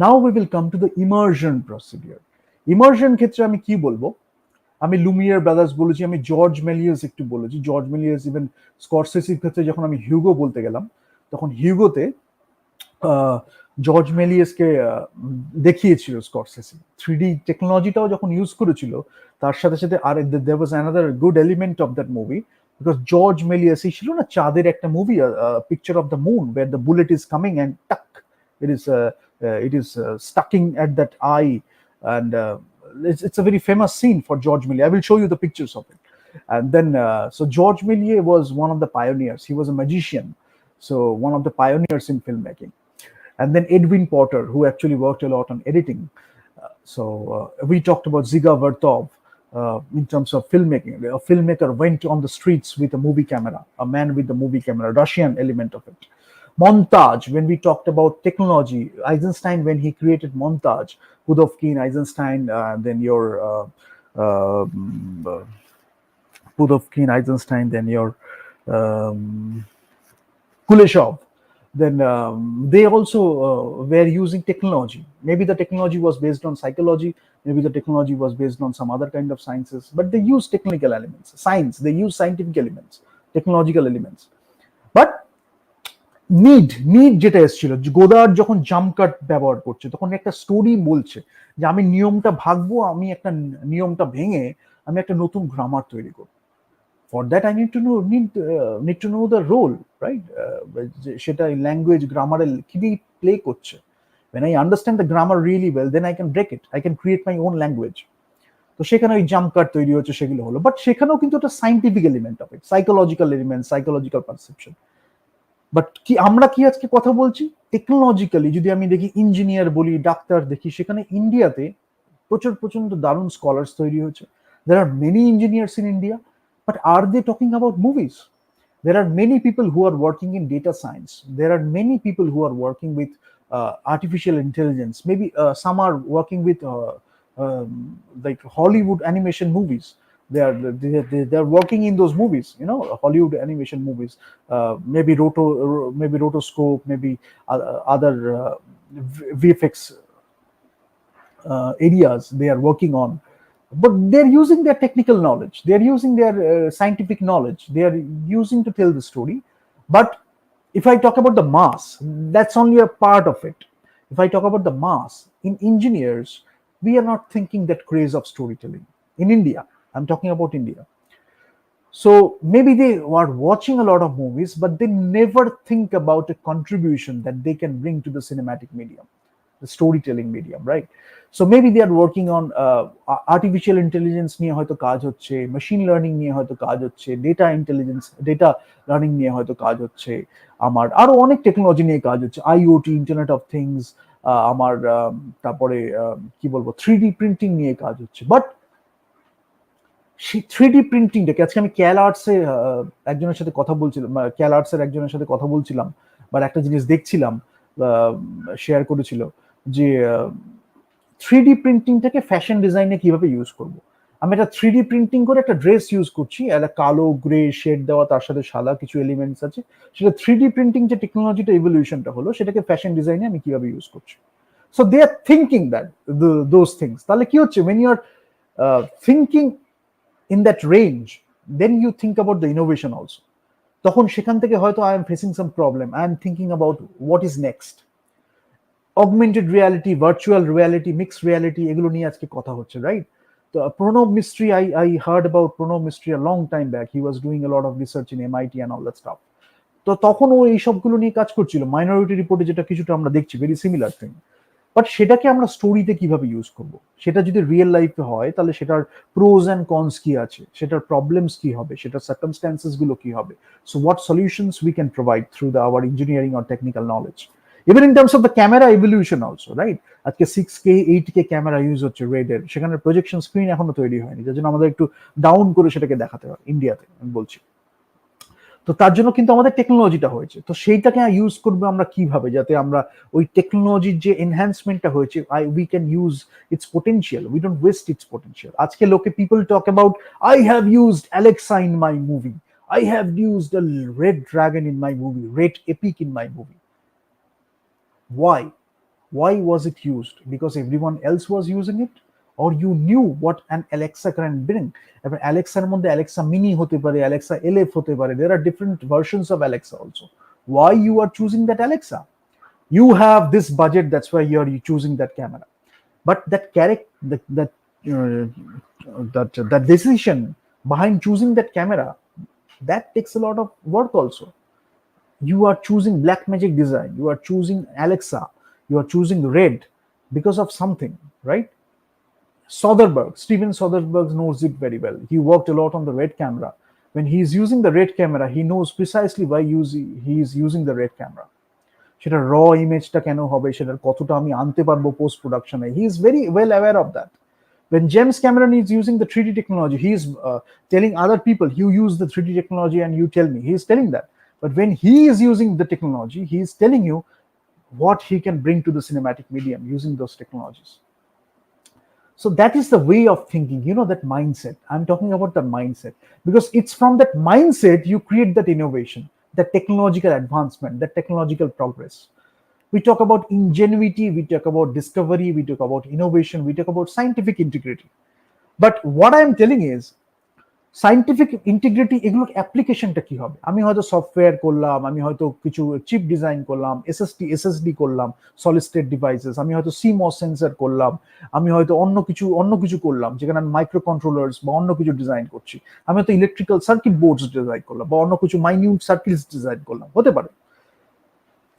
Now we will come to the immersion procedure. Immersion ক্ষেত্রে আমি কি বলবো, আমি Lumière brothers বলেছি, আমি George malleus একটু বলেছি, George malleus, even স্করসেসির ক্ষেত্রে যখন আমি হিউগো বলতে গেলাম, তখন হিউগোতে জর্জ মেলিয়াসকে দেখিয়েছিল স্করসেসি। 3D টেকনোলজিটাও যখন ইউজ করেছিল, তার সাথে সাথে আর there was another good element of that movie, because George malleus ছিল না চাঁদের একটা movie, picture of the moon, where the bullet is coming and tuck, it is stucking at that eye, and it's a very famous scene for George Méliès. I will show you the pictures of it. And then so George Méliès was one of the pioneers. He was a magician, so one of the pioneers in filmmaking. And then Edwin Porter, who actually worked a lot on editing. So we talked about Dziga Vertov in terms of filmmaking. A filmmaker went on the streets with a movie camera, a man with the movie camera, Russian element of it. Montage, when we talked about technology, Eisenstein, when he created montage, Pudovkin, Eisenstein, then your Pudovkin, Eisenstein, then your Kuleshov. Then they also were using technology. Maybe the technology was based on psychology, maybe the technology was based on some other kind of sciences, but they use technical elements, science, they use scientific elements, technological elements. But need যেটা এসেছিল, Godard যখন jump cut ব্যবহার করছে তখন একটা story বলছে যে আমি নিয়মটা ভাগবো, আমি একটা নিয়মটা ভেঙে আমি একটা নতুন গ্রামার তৈরি করব। For that I need to know the role, right? সেটা ল্যাঙ্গুয়েজ গ্রামারে কি প্লে করছে। when I understand the grammar really well, then I can break it, I can create my own language. তো সেখানে ওই জাম্প কাট তৈরি হচ্ছে, সেগুলো হলো। বাট সেখানেও কিন্তু একটা scientific element of it, psychological element, psychological perception. But কি আমরা কি আজকে কথা বলছি টেকনোলজিক্যালি? যদি আমি দেখি ইঞ্জিনিয়ার বলি, ডাক্তার দেখি, সেখানে ইন্ডিয়াতে প্রচন্ড দারুণ স্কলার্স তৈরি হয়েছে। there are many engineers in India, but are they talking about movies? There are many people who are working in data science, there are many people who are working with artificial intelligence, maybe some are working with like Hollywood animation movies. They are working in those movies, Hollywood animation movies. Maybe rotoscope, maybe other VFX areas they are working on. But they're using their technical knowledge, they're using their scientific knowledge, they are using to tell the story. But if I talk about the mass, that's only a part of it. If I talk about the mass in engineers, we are not thinking that craze of storytelling in India. I'm talking about India. So maybe they are watching a lot of movies, but they never think about a contribution that they can bring to the cinematic medium, the storytelling medium, right? So maybe they are working on artificial intelligence নিয়ে হয়তো কাজ হচ্ছে, machine learning নিয়ে হয়তো কাজ হচ্ছে, data learning নিয়ে হয়তো কাজ হচ্ছে, আমার আরো অনেক টেকনোলজি নিয়ে কাজ হচ্ছে, আইওটি, ইন্টারনেট অফ থিংস, আমার তারপরে কি বলবো, 3D প্রিন্টিং নিয়ে কাজ হচ্ছে। বাট সেই 3D প্রিন্টিংটাকে আজকে আমি ক্যাল আর্টসে একজনের সাথে কথা বলছিলাম, ক্যাল আর্টসের একজনের সাথে কথা বলছিলাম, বা একটা জিনিস দেখছিলাম, শেয়ার করেছিল যে 3D প্রিন্টিংটাকে ফ্যাশন ডিজাইনে কিভাবে ইউজ করব। আমি একটা 3D প্রিন্টিং করে একটা ড্রেস ইউজ করছি, একটা কালো গ্রে শেড দেওয়া, তার সাথে সাদা কিছু এলিমেন্টস আছে, সেটা 3D প্রিন্টিং যে টেকনোলজিটা ইভলিউশনটা হলো, সেটাকে ফ্যাশন ডিজাইনে আমি কিভাবে ইউজ করছি। So they are thinking that those things. তাহলে কি হচ্ছে, when you are thinking in that range, then you think about the innovation also. তখন সেখান থেকে হয়তো I am facing some problem, I am thinking about what is next. Augmented reality, virtual reality, mixed reality, এগুলো নিয়ে আজকে কথা হচ্ছে, right? তো প্রণব মিস্ত্রি, I heard about প্রণব মিস্ত্রি a long time back. He was doing a lot of research in MIT and all that stuff. তো তখন ও এই সবগুলো নিয়ে কাজ করছিল। মাইনরিটি রিপোর্টে যেটা কিছুটা আমরা দেখছি, ভেরি সিমিলার থিং। বাট সেটাকে আমরা স্টোরিতে কিভাবে ইউজ করব, সেটা যদি রিয়েল লাইফে হয় তাহলে সেটার প্রোজ অ্যান্ড কনস কি আছে, সেটার প্রবলেমস কি হবে, সেটার সার্কামস্ট্যান্সেস গুলো কি হবে। So what solutions we can provide through the our engineering or technical knowledge. Even in terms of the camera evolution also, right? আজকে 6K 8K ক্যামেরা ইউজ হচ্ছে রেডের, সেখানে প্রজেকশন স্ক্রিন এখনো তৈরি হয়নি, যার জন্য আমাদের একটু ডাউন করে সেটাকে দেখাতে হয় ইন্ডিয়াতে, আমি বলছি। তো তার জন্য কিন্তু আমাদের টেকনোলজিটা হয়েছে, তো সেইটাকে ইউজ করবো আমরা কিভাবে, যাতে আমরা ওই টেকনোলজির যে এনহ্যান্সমেন্টটা হয়েছে, we can use it's potential, we don't waste it's potential. আজকে লোকে people talk about I have used Alexa in my movie, I have used a red dragon in my movie, red epic in my movie. Why was it used? Because everyone else was using it, or you knew what an Alexa can bring? এবার Alexaর মধ্যে Alexa mini হতে পারে, Alexa LF হতে পারে, there are different versions of Alexa also. Why you are choosing that Alexa? You have this budget, that's why you are choosing that camera. But that that decision behind choosing that camera, that takes a lot of work also. You are choosing Blackmagic design, you are choosing Alexa, you are choosing red because of something, right? Steven Soderbergh knows it very well. He worked a lot on the red camera. When he is using the red camera, he knows precisely why he is using the red camera. সেটা র ইমেজটা কেন হবে, সেটার কতটা আমি আনতে পারবো পোস্ট প্রোডাকশনে, he is very well aware of that. When James Cameron is using the 3D technology, he is telling other people, you use the 3D technology and you tell me, he is telling that. But when he is using the technology, he is telling you what he can bring to the cinematic medium using those technologies. So that is the way of thinking, that mindset. I'm talking about the mindset, because it's from that mindset you create that innovation. the technological advancement, the technological progress. We talk about ingenuity, we talk about discovery, we talk about innovation, we talk about scientific integrity. But what I am telling is, scientific integrity এগুলোর অ্যাপ্লিকেশনটা কি হবে? আমি হয়তো software করলাম, আমি হয়তো কিছু চিপ ডিজাইন করলাম, এসএসডি করলাম, সলিড স্টেট ডিভাইসেস, আমি হয়তো সিমস সেন্সর করলাম, আমি হয়তো অন্য কিছু করলাম যেখানে আমি মাইক্রো কন্ট্রোলার্স বা অন্য কিছু ডিজাইন করছি, আমি হয়তো ইলেকট্রিক্যাল সার্কিট বোর্ডস ডিজাইন করলাম বা অন্য কিছু মাইনিউট সার্কিটস ডিজাইন করলাম, হতে পারে।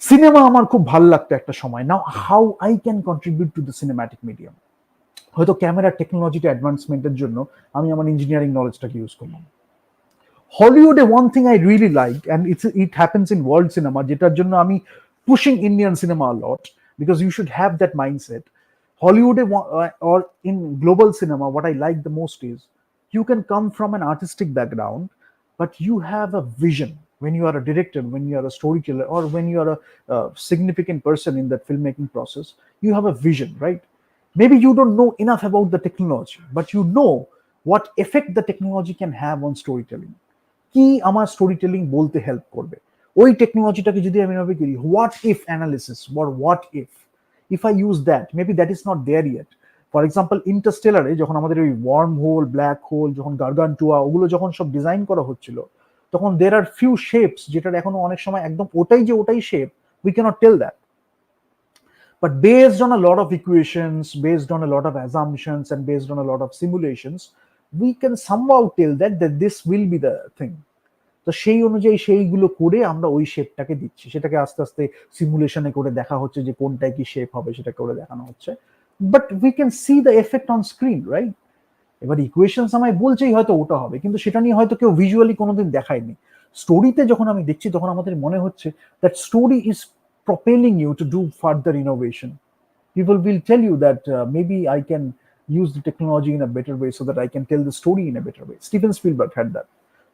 সিনেমা আমার খুব ভালো লাগতো একটা সময়। Now how I can contribute to the cinematic medium? হয়তো ক্যামেরা টেকনোলজিটা অ্যাডভান্সমেন্টের জন্য আমি আমার ইঞ্জিনিয়ারিং নলেজটাকে ইউজ করলাম। হলিউডে one thing I really like, and it happens in world cinema, যেটার জন্য আমি pushing Indian cinema lot, because you should have that mindset. হলিউডে or in global cinema, what I like the most is you can come from an artistic background, but you have a vision. When you are a director, when you are a storyteller, or when you are a significant person in that filmmaking process, you have a vision, right? Maybe you don't know enough about the technology, but you know what effect the technology can have on storytelling. কি আমার story telling বলতে help করবে ওই টেকনোলজিটাকে যদি আমি ভাবে করি, what if analysis, or what if I use that, maybe that is not there yet. For example ইন্টারস্টেলারে যখন আমাদের ওই ওয়ার্ম হোল, ব্ল্যাক হোল, যখন গার্গান্টুয়া ওগুলো যখন সব ডিজাইন করা হচ্ছিল, তখন দের আর ফিউ শেপস যেটার এখনো অনেক সময় একদম ওটাই shape, we can't tell that. But based on a lot of equations, based on a lot of assumptions, and based on a lot of simulations, we can somehow tell that this will be the thing. তো সেই অনুযায়ী সেইগুলো করে আমরা ওই শেপটাকে দিচ্ছি, সেটাকে আস্তে আস্তে সিমুলেশনে করে দেখা হচ্ছে যে কোনটায় কি শেপ হবে, সেটা করে দেখানো হচ্ছে। But we can see the effect on screen, right? এবার ইকুয়েশনস আমায় বলছেই হয়তো ওটা হবে, কিন্তু সেটা নিয়ে হয়তো কেউ ভিজুয়ালি কোনোদিন দেখায়নি। স্টোরিতে যখন আমি দেখছি তখন আমাদের মনে হচ্ছে that story is propelling you to do further innovation. People will tell you that maybe I can use the technology in a better way so that I can tell the story in a better way. Steven Spielberg had that.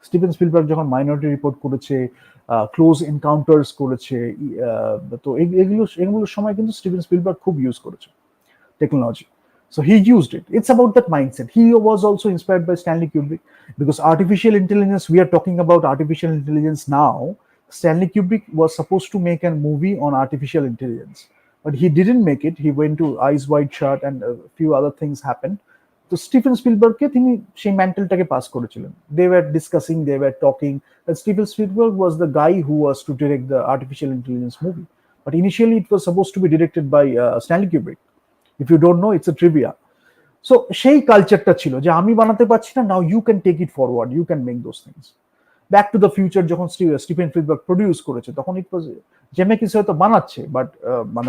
Steven Spielberg যখন minority report করেছে, close encounters করেছে, তো এগুলোর সময় কিন্তু Steven Spielberg খুব use করেছে technology. So he used it. It's about that mindset. He was also inspired by Stanley Kubrick, because artificial intelligence, we are talking about artificial intelligence now. Stanley Kubrick was supposed to make a movie on artificial intelligence, but he didn't make it. He went to Eyes Wide Shut, and a few other things happened. So Steven Spielberg ke tini সেই ম্যান্টেলটাকে pass করেছিলেন. They were discussing, they were talking, and Steven Spielberg was the guy who was to direct the artificial intelligence movie. But initially it was supposed to be directed by Stanley Kubrick. If you don't know, it's a trivia. So সেই কালচারটা ছিল যে আমি বানাতে পারছি না, now you can take it forward, you can make those things. Back to the future যখন Stephen Spielberg produce করেছে, তখন ইট ওয়াজ জেমেকিস হয়তো বানাচ্ছে, বাট মানে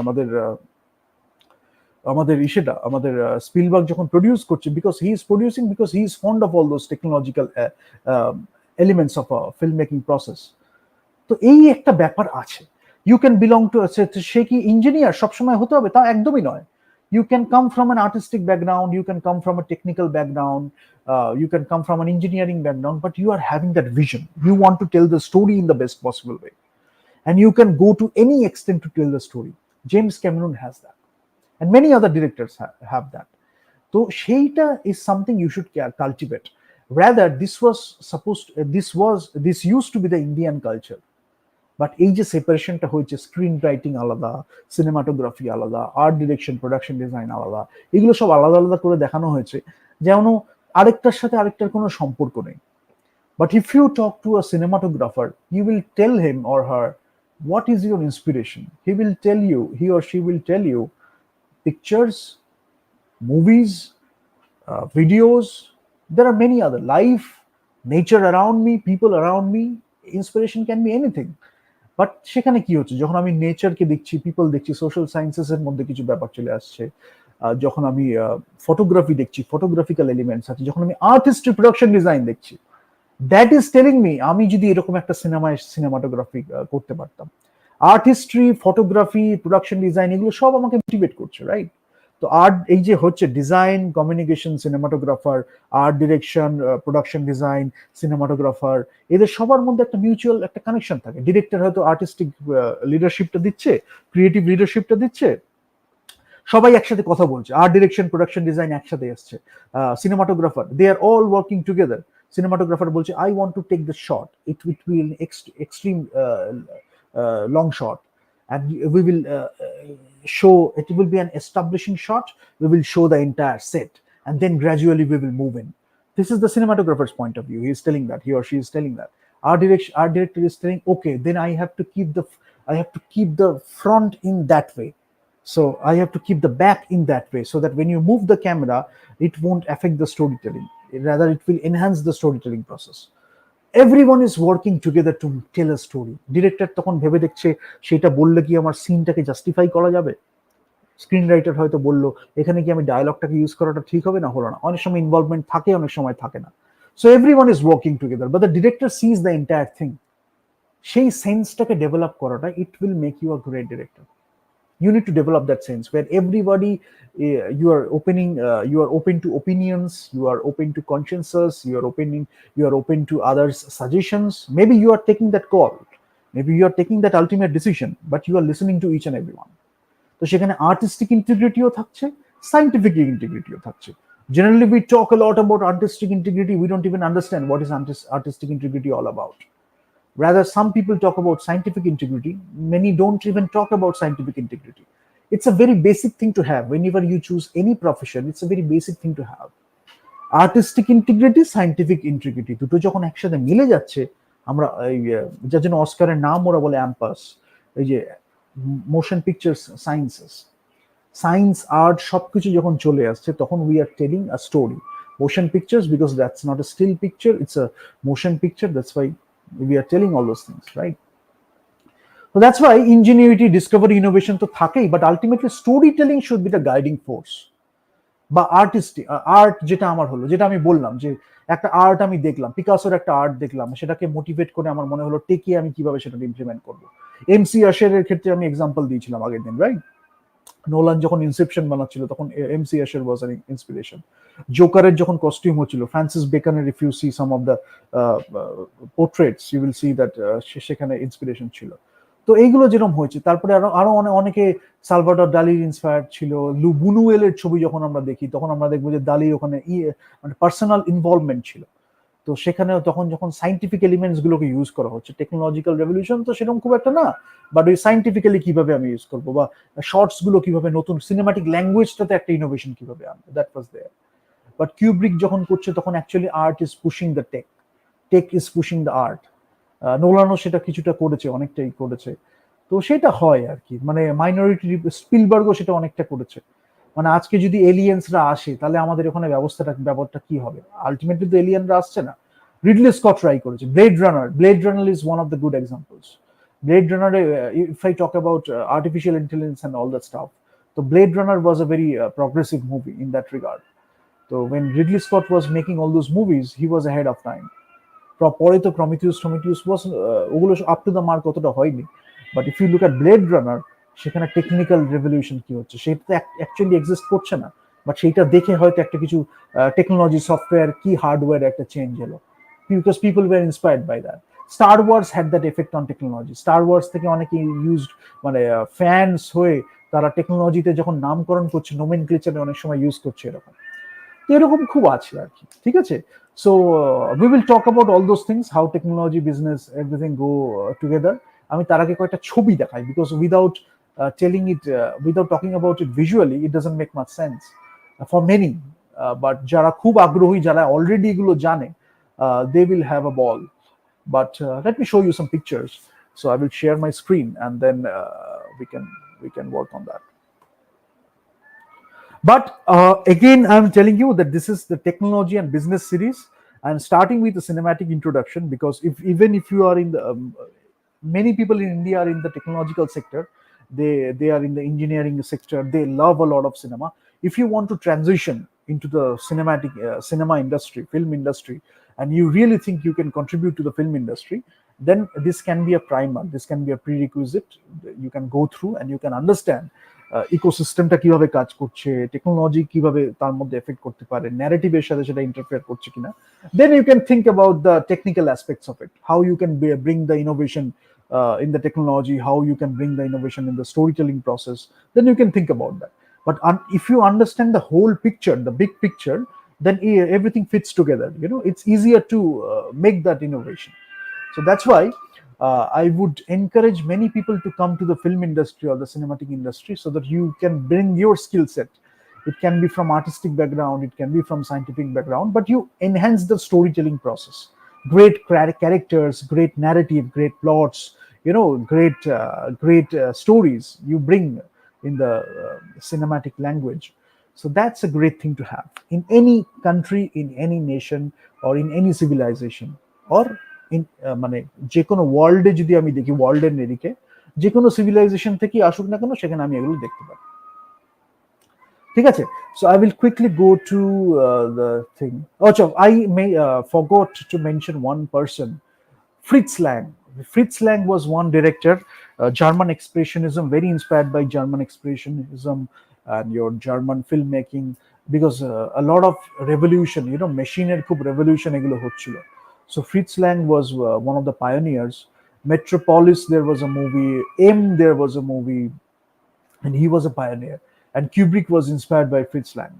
আমাদের স্পিলবার্গ যখন প্রডিউস করছে, because he is producing, because he is fond of all those technological elements of film making process. তো এই একটা ব্যাপার আছে। ইউ ক্যান বিলং টু, সে কি ইঞ্জিনিয়ার সবসময় হতে হবে তা একদমই নয়। You can come from an artistic background, you can come from a technical background, you can come from an engineering background, but you are having that vision. You want to tell the story in the best possible way. And you can go to any extent to tell the story. James Cameron has that. And many other directors have that. So sheita is something you should cultivate. Rather, this used to be the Indian culture. But এই যে সেপারেশনটা হয়েছে, screen writing আলাদা, cinematography আলাদা, art direction, production design আলাদা, এগুলো সব আলাদা আলাদা করে দেখানো হয়েছে, যেমন আরেকটার সাথে আরেকটার কোনো সম্পর্ক নেই। But if you talk to a cinematographer, you will tell him or her what is your inspiration. He or she will tell you pictures, movies, videos. There are many other, life, nature around me, people around me. Inspiration can be anything. But সেখানে কি হচ্ছে, যখন আমি নেচারকে দেখছি, people দেখছি, social sciences এর মধ্যে কিছু ব্যাপার চলে আসছে, যখন আমি ফটোগ্রাফি দেখছি, ফটোগ্রাফিক্যাল এলিমেন্টস আছে, যখন আমি আর্ট হিস্ট্রি, প্রোডাকশন ডিজাইন দেখছি, দ্যাট ইজ টেলিং মি আমি যদি এরকম একটা সিনেমাটোগ্রাফি করতে পারতাম। Art history, photography, production design, এগুলো সব আমাকে মোটিভেট করছে, রাইট? তো আর্ট এই যে হচ্ছে design, communication, cinematographer, art direction, production design, cinematographer, এদের সবার মধ্যে একটা মিউচুয়াল একটা কানেকশন থাকে। ডিরেক্টর হয়তো আর্টিস্টিক লিডারশিপটা দিচ্ছে, ক্রিয়েটিভ লিডারশিপটা দিচ্ছে, সবাই একসাথে কথা বলছে, আর্ট ডিরেকশন, প্রোডাকশন ডিজাইন একসাথে এসছে, cinematographer, they are all working together. Cinematographer বলছে I want to take the shot, it will be an extreme long shot, and we will show, it will be an establishing shot, we will show the entire set, and then gradually we will move in. This is the cinematographer's point of view. He is telling that, he or she is telling that. Our director is telling, okay, then I have to keep the front in that way, so I have to keep the back in that way, so that when you move the camera, it won't affect the storytelling, rather it will enhance the storytelling process. Everyone is working together to tell a story. Director তখন ভেবে দেখছে সেটা বললে কি আমার সিনটাকে justify করা যাবে, screen writer হয়তো বললো এখানে কি আমি ডায়লগটাকে ইউজ করাটা ঠিক হবে না, হলো না, অনেক সময় ইনভলভমেন্ট থাকে, অনেক সময় থাকে না। So everyone is working together, but the director sees the entire thing. সেই সেন্সটাকে ডেভেলপ করাটা, it will make you a great director. You need to develop that sense where everybody, you are open to opinions, you are open to consciences, you are open to others suggestions. Maybe you are taking that call, maybe you are taking that ultimate decision, but you are listening to each and everyone. তো সেখানে artistic ইন্টিগ্রিটিও থাকছে, scientific ইন্টিগ্রিটিও থাকছে। Generally we talk a lot about artistic integrity, we don't even understand what is artistic integrity all about. Rather, some people talk about scientific integrity. Many don't even talk about scientific integrity. It's a very basic thing to have. Whenever you choose any profession, it's a very basic thing to have. Artistic integrity, scientific integrity, দুটো যখন একসাথে মিলে যাচ্ছে, আমরা যার জন্য অস্কারের নাম ওরা বলে অ্যাম্পাস, এই যে motion pictures sciences, science art সবকিছু যখন চলে আসছে, তখন we are telling a story. Motion pictures, because that's not a still picture, it's a motion picture, that's why we are telling all those things, right? So that's why ingenuity, discovery, innovation to thakei, but ultimately storytelling should be the guiding force. বা artistic art যেটা আমার হলো, যেটা আমি বললাম যে একটা art আমি দেখলাম, পিকাসোর একটা আর্ট দেখলাম, সেটাকে মোটিভেট করে আমার মনে হলো টেকে আমি কিভাবে সেটা ইমপ্লিমেন্ট করবো। এমসি আশেরের ক্ষেত্রে আমি এক্সাম্পল দিয়েছিলাম আগের দিন, রাইট? নোলান যখন ইনসেপশন বানাচ্ছিল তখন M C Escher was an inspiration. জোকারের যখন কস্টিউম হচ্ছিল, ফ্রান্সিস বেকনের, if you see some of the portraits, you will see that সেখানে ইন্সপিরেশন ছিল। তো এইগুলো যেরকম হয়েছে, তারপরে আরো অনেকে সালভাডর ডালির ইন্সপায়ার্ড ছিল। বুনুয়েলের ছবি যখন আমরা দেখি, তখন আমরা দেখবো যে দালি ওখানে মানে পার্সোনাল ইনভলভমেন্ট ছিল। তো সেখানেও তখন যখন সাইন্টিফিক এলিমেন্টস গুলোকে ইউজ করা হচ্ছে, টেকনোলজিক্যাল রেভলিউশন তো সেরকম খুব একটা না, বাট ওই সাইন্টিফিক্যালি কিভাবে আমি ইউজ করবো, বা শর্টস গুলো কিভাবে, নতুন সিনেমাটিক ল্যাঙ্গুয়েজটাতে একটা ইনোভেশন কিভাবে আনবো, দ্যাট ওয়াজ দেয়ার। বাট কিউব্রিক যখন করছে, তখন actually art is pushing the tech is pushing the art. নোলানও সেটা কিছুটা করেছে, অনেকটাই করেছে। তো সেটা হয় আর কি, মানে মাইনরিটি, স্পিলবার্গও সেটা অনেকটা করেছে। মানে আজকে যদি এলিয়েন্সরা আসে, তাহলে আমাদের ওখানে ব্যাপারটা কি হবে? আলটিমেটলি তো এলিয়েনরা আসছে না। রিডলি স্কট ট্রাই করেছে। Blade Runner is one of the good examples. Blade রানারে, if I talk about artificial intelligence and all that stuff, তো Blade Runner was a very progressive movie in that regard. So when Ridley Scott was making all those movies, he was ahead of time. পরে তো Prometheus ওয়াজ, ওগুলো up to the mark অতটা হয়নি। But if you look at Blade Runner, সেখানে technical revolution কি হচ্ছে সেটা actually exist করছে না, বাট সেইটা দেখে হয়তো একটা কিছু টেকনোলজি, সফটওয়্যার কি হার্ডওয়্যার একটা চেঞ্জ হলো, because people were inspired by that. Star Wars had that effect on technology. Star Wars থেকে অনেকে ইউজড, মানে ফ্যান্স হয়ে তারা টেকনোলজিতে যখন নামকরণ করছে, নোমেনক্লেচারে অনেক সময় ইউজ করছে, এরকম তো এরকম খুব আছে আর কি, ঠিক আছে? So we will talk about all those things, how technology, business, everything go together. আমি তার আগে কয়েকটা ছবি দেখাই, because without telling it, without talking about it visually, it doesn't make much sense for many. But যারা খুব আগ্রহী, যারা অলরেডি এগুলো জানে, they will have a ball. But let me show you some pictures. So I will share my screen, and then we can work on that. But again, I'm telling you that this is the technology and business series. I'm starting with a cinematic introduction, because even if you are in the many people in India are in the technological sector, they are in the engineering sector, they love a lot of cinema. If you want to transition into the cinema industry, film industry, and you really think you can contribute to the film industry, then this can be a primer, this can be a prerequisite. You can go through and you can understand ইকোসিস্টেমটা কিভাবে কাজ করছে, technology কিভাবে তার মধ্যে effect করতে পারে, ন্যারেটিভের সাথে সেটা ইন্টারফেয়ার করছে কিনা। Then you can think about the technical aspects of it, how you can bring the innovation in the technology, how you can bring the innovation in the storytelling process. Then you can think about that. But if you understand the whole picture, the big picture, then everything fits together. It's easier to make that innovation. So that's why I would encourage many people to come to the film industry or the cinematic industry, so that you can bring your skill set. It can be from artistic background, it can be from scientific background, but you enhance the storytelling process. Great characters, great narrative, great plots, great stories you bring in the cinematic language. So that's a great thing to have in any country, in any nation, or in any civilization, or in মানে যে কোনো ওয়ার্ল্ডে যদি আমি দেখি, ওয়ার্ল্ডের নিরিখে যে কোনো সিভিলাইজেশন থেকে আসুক না কেন, সেখানে আমি এগুলো দেখতে পারি। ঠিক আছে? So I will quickly go to the thing. Also, I may forgot to mention one person, Fritz Lang. Fritz Lang was one director, German Expressionism, very inspired by German Expressionism and your German filmmaking, because a lot of revolution, machinery khub revolution egulo hocchilo. So Fritz Lang was one of the pioneers. Metropolis, there was a movie. M, there was a movie, and he was a pioneer. And Kubrick was inspired by Fritz Lang.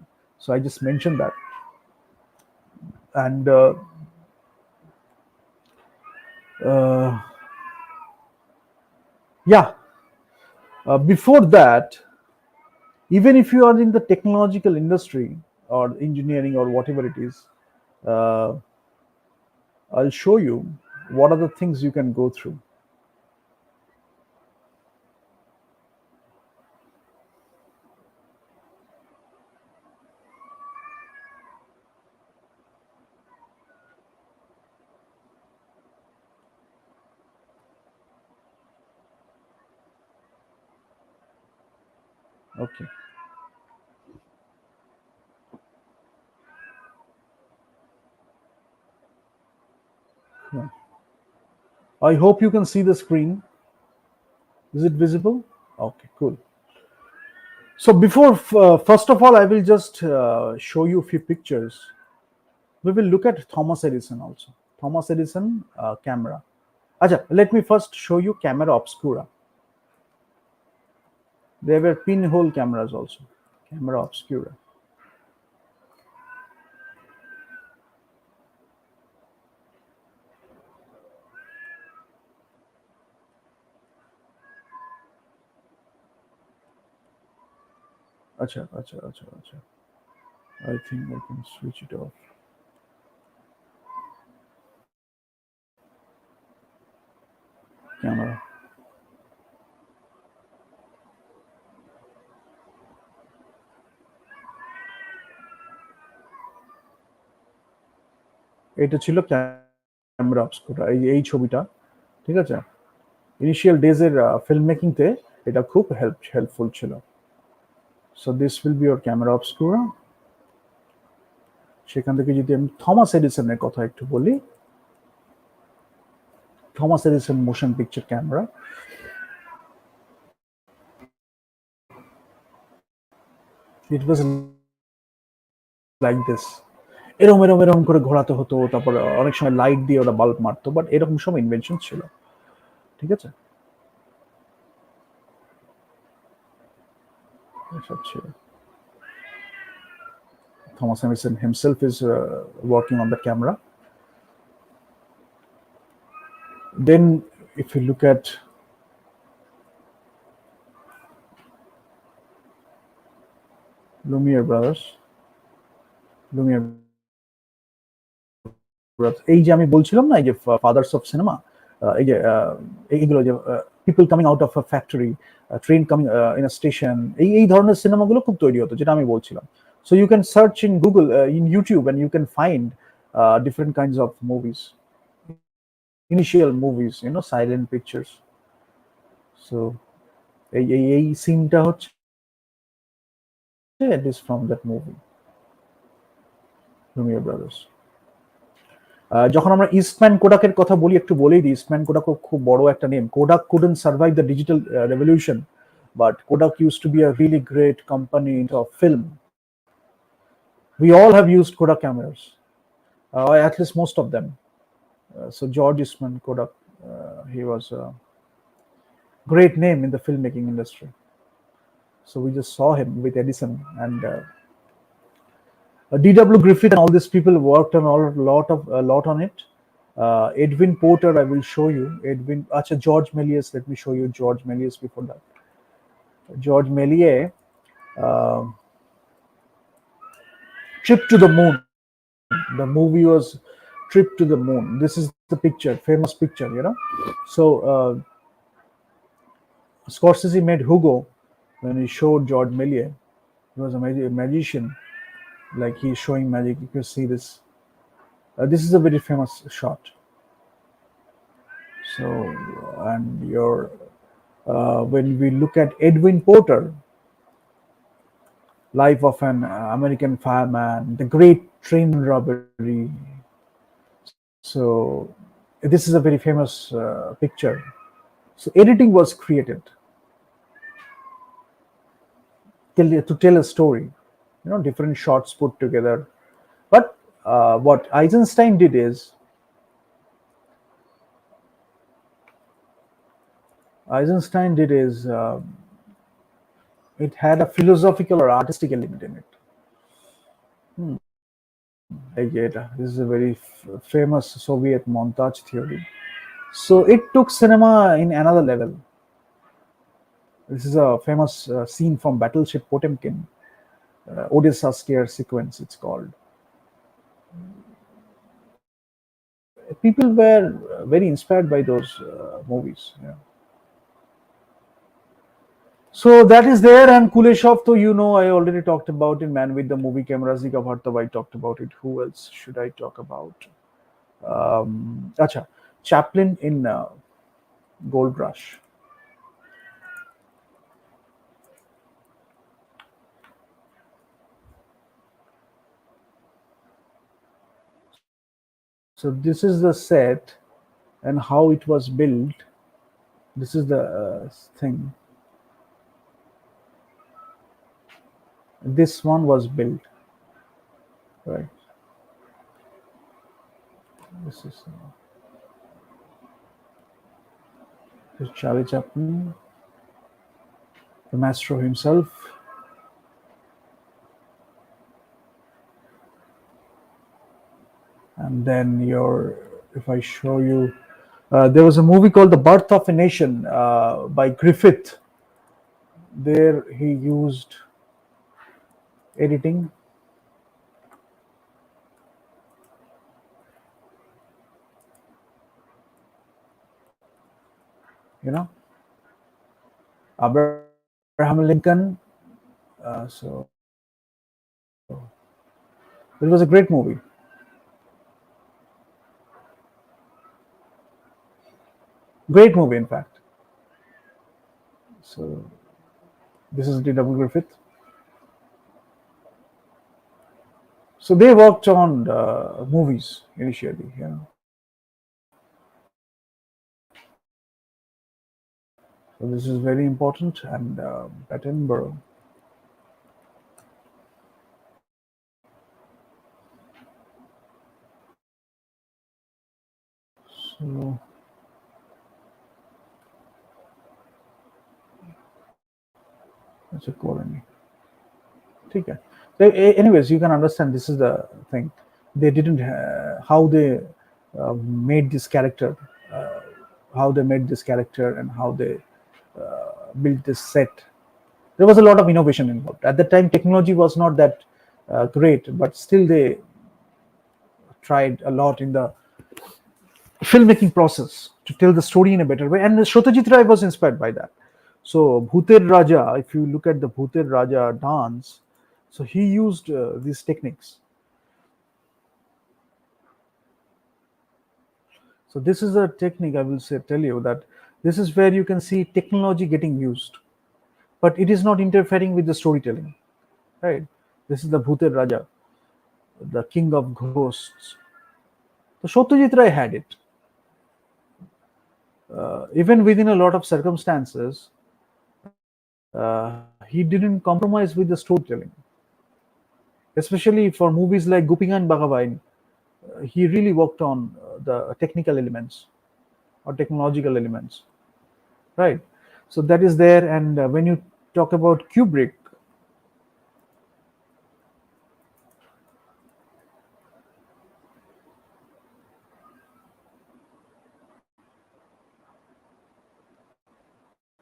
So I just mentioned that. And yeah, before that, even if you are in the technological industry or engineering or whatever it is, uh, I'll show you what are the things you can go through. Okay. Yeah. I hope you can see the screen. Is it visible? Okay, cool. So before, first of all, I will just show you a few pictures. We will look at Thomas Edison also. Thomas Edison camera. Acha, let me first show you camera obscura. There were pinhole cameras also. Camera obscura. Acha. I think I can switch it off. Camera. এটা ছিল camera অবস্কুরা, এই ছবিটা। ঠিক আছে? Initial ডেজের film মেকিংতে এটা খুব helpful ছিল। So this will be your camera obscura. সেখান থেকে যদি আমি থমাস এডিসনের কথা একটু বলি, Thomas Edison motion picture camera. It was like this. এরকম এরকম এরকম করে ঘোরাতে হতো, তারপর অনেক সময় লাইট দিয়ে ওরা বাল্ব মারতো, বাট এরকম সব ইনভেনশন ছিল। ঠিক আছে? এসব ছিল। Thomas Edison himself is working on the camera. Then, if you look at Lumiere brothers, এই যে আমি বলছিলাম না, এই যে ফাদার্স অফ সিনেমা, এই যে এইগুলো যে people coming out of a factory, train coming in a station, এই ধরনের সিনেমাগুলো খুব তৈরি হতো, যেটা আমি বলছিলাম। So you can search in Google, in YouTube, and you can find different kinds of movies, initial movies, silent pictures. So এই সিনটা হচ্ছে it is from that movie, Lumiere brothers. যখন আমরা ইস্টম্যান কোডাকের কথা বলি, একটু বলেই দিই, ইস্টম্যান কোডাক খুব বড় একটা name. Kodak couldn't survive the digital revolution, but Kodak used to be a really great company of film. We all have used Kodak cameras, at least most of them. So George Eastman Kodak, he was a great name in the filmmaking industry. So we just saw him with Edison, and D.W. Griffith and all these people worked on a lot on it. Edwin Porter, I will show you. George Méliès. Let me show you George Méliès before that. George Méliès, uh, Trip to the Moon. The movie was Trip to the Moon. This is the picture, famous picture, So Scorsese made Hugo when he showed George Méliès. He was a magician, like he's showing magic. You can see this. This is a very famous shot. So, and your when we look at Edwin Porter, Life of an American Fireman, The Great Train Robbery. So, this is a very famous picture. So, editing was created to tell a story, different shots put together. But what Eisenstein did is, it had a philosophical or artistic element in it. This is a very famous Soviet montage theory. So it took cinema in another level. This is a famous scene from Battleship Potemkin, Odessa scare sequence, it's called. People were very inspired by those movies. Yeah. So that is there, and Kuleshov, though I already talked about in Man with the Movie Camera. Zika Bhartov, I talked about it. Who else should I talk about? Chaplin in Gold Rush. So this is the set and how it was built. This is the thing. This one was built, right? This is Charlie Chaplin, the maestro himself. And then if I show you, there was a movie called The Birth of a Nation by Griffith. There he used editing. Abraham Lincoln. So it was a great movie. Great movie, in fact. So this is D.W. Griffith. So they worked on movies initially. So this is very important, and Attenborough. So that's a colony. Okay. So, anyways, you can understand this is the thing. They didn't how they made this character, and how they built this set. There was a lot of innovation involved. At the time, technology was not that great, but still they tried a lot in the filmmaking process to tell the story in a better way. And Satyajit Ray was inspired by that. So Bhuter Raja, if you look at the Bhuter Raja dance, so he used these techniques. So this is a technique, I will tell you that this is where you can see technology getting used, but it is not interfering with the storytelling, right? This is the Bhuter Raja, the king of ghosts. So Satyajit Ray had it. Even within a lot of circumstances, he didn't compromise with the storytelling. Especially for movies like Gopingan Bhagavan, he really worked on the technical elements or technological elements, right? So that is there. And when you talk about Kubrick,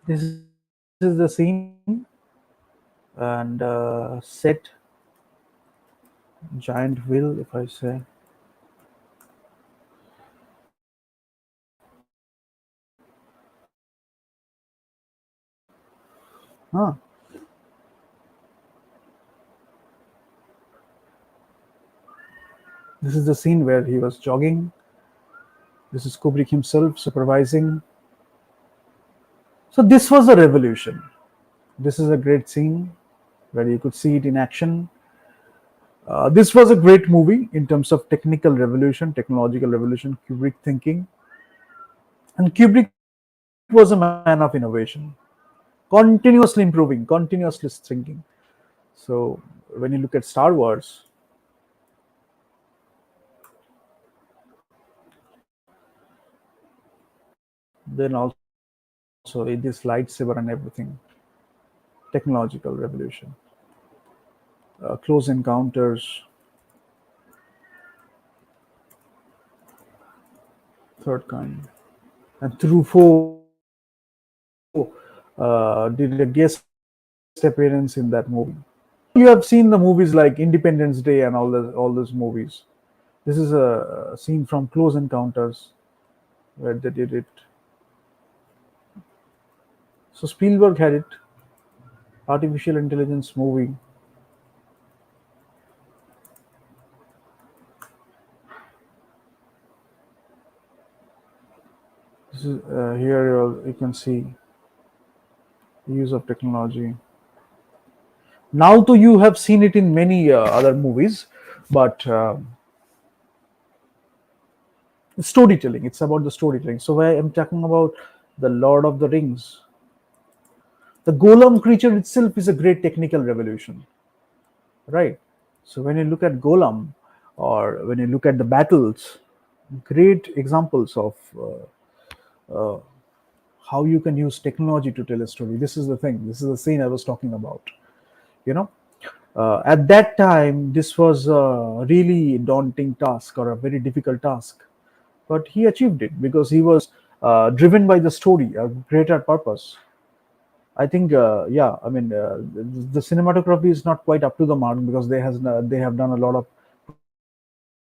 This is the scene, and set giant wheel, if I say. Huh. This is the scene where he was jogging. This is Kubrick himself supervising. So this was a revolution. This is a great scene where you could see it in action. This was a great movie in terms of technical revolution, technological revolution, Kubrick thinking. And Kubrick was a man of innovation, continuously improving, continuously thinking. So when you look at Star Wars, then also this lightsaber and everything, technological revolution, close encounters, third kind, and Truffaut did a guest appearance in that movie. You have seen the movies like Independence Day and all those movies. This is a scene from Close Encounters where they did it. So Spielberg had it, artificial intelligence movie. This is here you can see the use of technology. Now, though, you have seen it in many other movies, but storytelling. It's about the storytelling. So where I'm talking about the Lord of the Rings, the Golem creature itself is a great technical revolution, right? So when you look at Golem, or when you look at the battles, great examples of how you can use technology to tell a story. This is the thing. This is the scene I was talking about. You know, at that time, this was a really daunting task or a very difficult task, but he achieved it because he was driven by the story, a greater purpose. I think, yeah, I mean, the cinematography is not quite up to the mark because they have done a lot of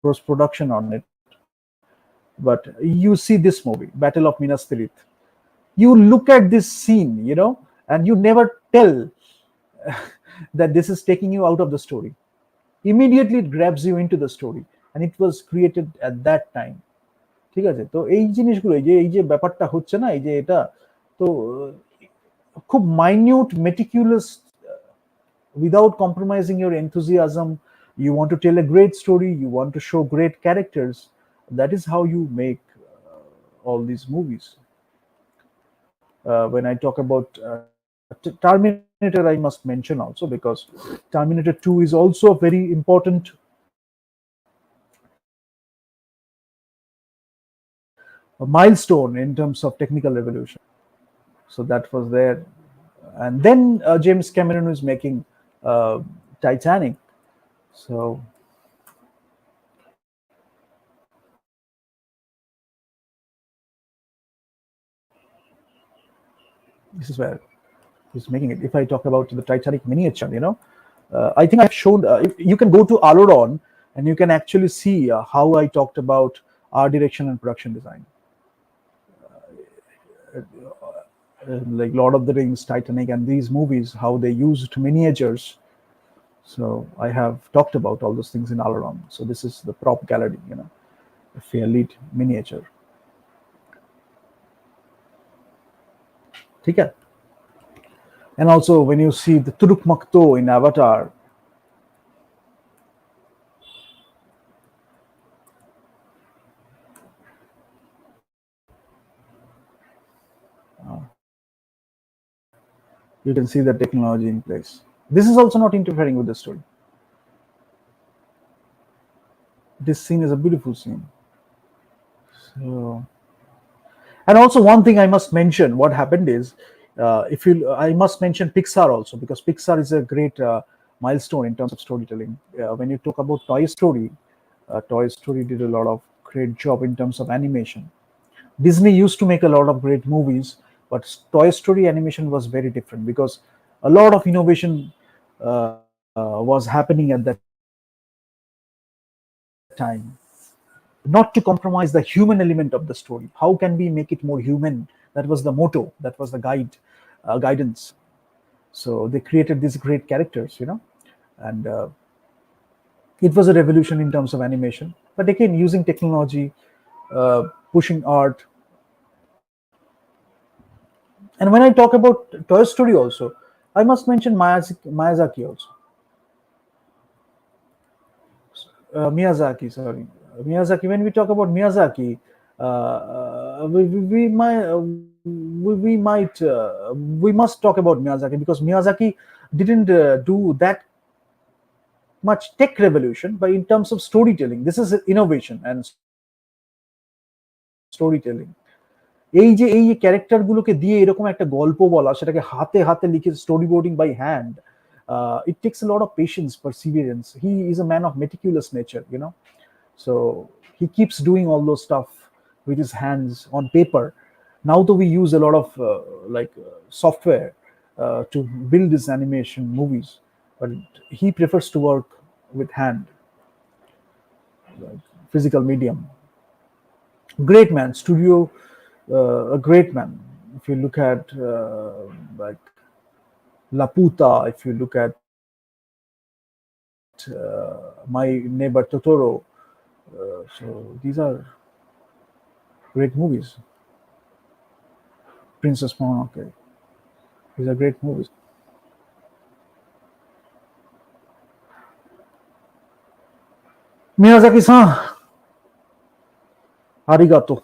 post production on it. But you see this movie, Battle of Minas Tirith. You look at this scene, and you never tell that this is taking you out of the story. Immediately it grabs you into the story, and it was created at that time. ঠিক আছে, তো এই জিনিসগুলো, এই যে ব্যাপারটা হচ্ছে না, এই যে এটা তো খুব minute meticulous, without compromising your enthusiasm. You want to tell a great story, you want to show great characters. That is how you make all these movies. When I talk about Terminator, I must mention also, because Terminator 2 is also a very important milestone in terms of technical revolution. So that was there. And then James Cameron is making Titanic. So this is where he's making it. If I talk about the Titanic miniature, I think I've shown. You can go to Aloron and you can actually see how I talked about art direction and production design. Like Lord of the Rings, Titanic, and these movies, how they used miniatures. So I have talked about all those things in Aloron. So this is the prop gallery, a fair lead miniature. ठीक है? And also when you see the Turuk Makto in Avatar, you can see the technology in place. This is also not interfering with the story. This scene is a beautiful scene. So, and also one thing I must mention, what happened is, if you, I must mention Pixar also, because Pixar is a great milestone in terms of storytelling. When you talk about Toy Story did a lot of great job in terms of animation. Disney used to make a lot of great movies, But Toy Story animation was very different because a lot of innovation was happening at that time. Not to compromise the human element of the story. How can we make it more human? That was the motto, that was the guidance. So they created these great characters, and it was a revolution in terms of animation. But again, using technology, pushing art. And when I talk about Toy Story also, I must mention Miyazaki also. Miyazaki, sorry, Miyazaki. When we talk about Miyazaki, we must talk about Miyazaki because Miyazaki didn't do that much tech revolution, but in terms of storytelling, this is innovation and storytelling. এই যে character গুলোকে দিয়ে এরকম একটা গল্প বলা, সেটাকে হাতে হাতে লিখে storyboarding by hand, it takes a lot of patience, perseverance. He is a man of meticulous nature. So he keeps doing all those stuff with his hands on paper. Now though we use a lot of software to build these animation movies, but he prefers to work with hand, like physical medium. Great man, studio, a great man. If you look at like Laputa, if you look at My Neighbor Totoro, so these are great movies. Princess Mononoke, these are great movies. Miyazaki-san, arigato.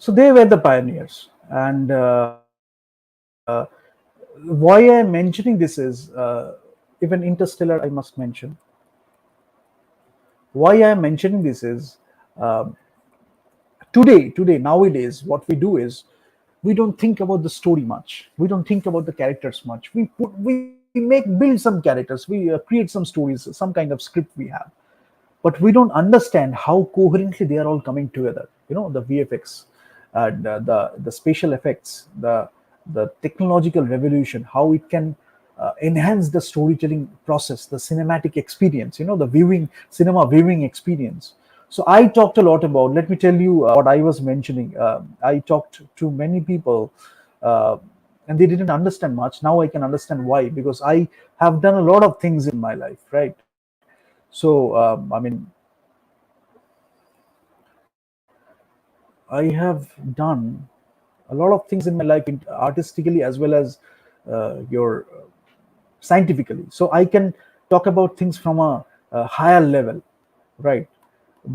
So they were the pioneers, and why I'm mentioning this is even Interstellar. I must mention why I'm mentioning this is today nowadays what we do is we don't think about the story much. We don't think about the characters much. We build some characters. We create some stories, some kind of script we have, but we don't understand how coherently they are all coming together. The VFX, and the spatial effects, the technological revolution, how it can enhance the storytelling process, the cinematic experience, the cinema viewing experience. So I talked a lot about. Let me tell you what I was mentioning. I talked to many people. And they didn't understand much. Now I can understand why, because I have done a lot of things in my life, right? So I have done a lot of things in my life, artistically as well as your scientifically. So I can talk about things from a higher level, right?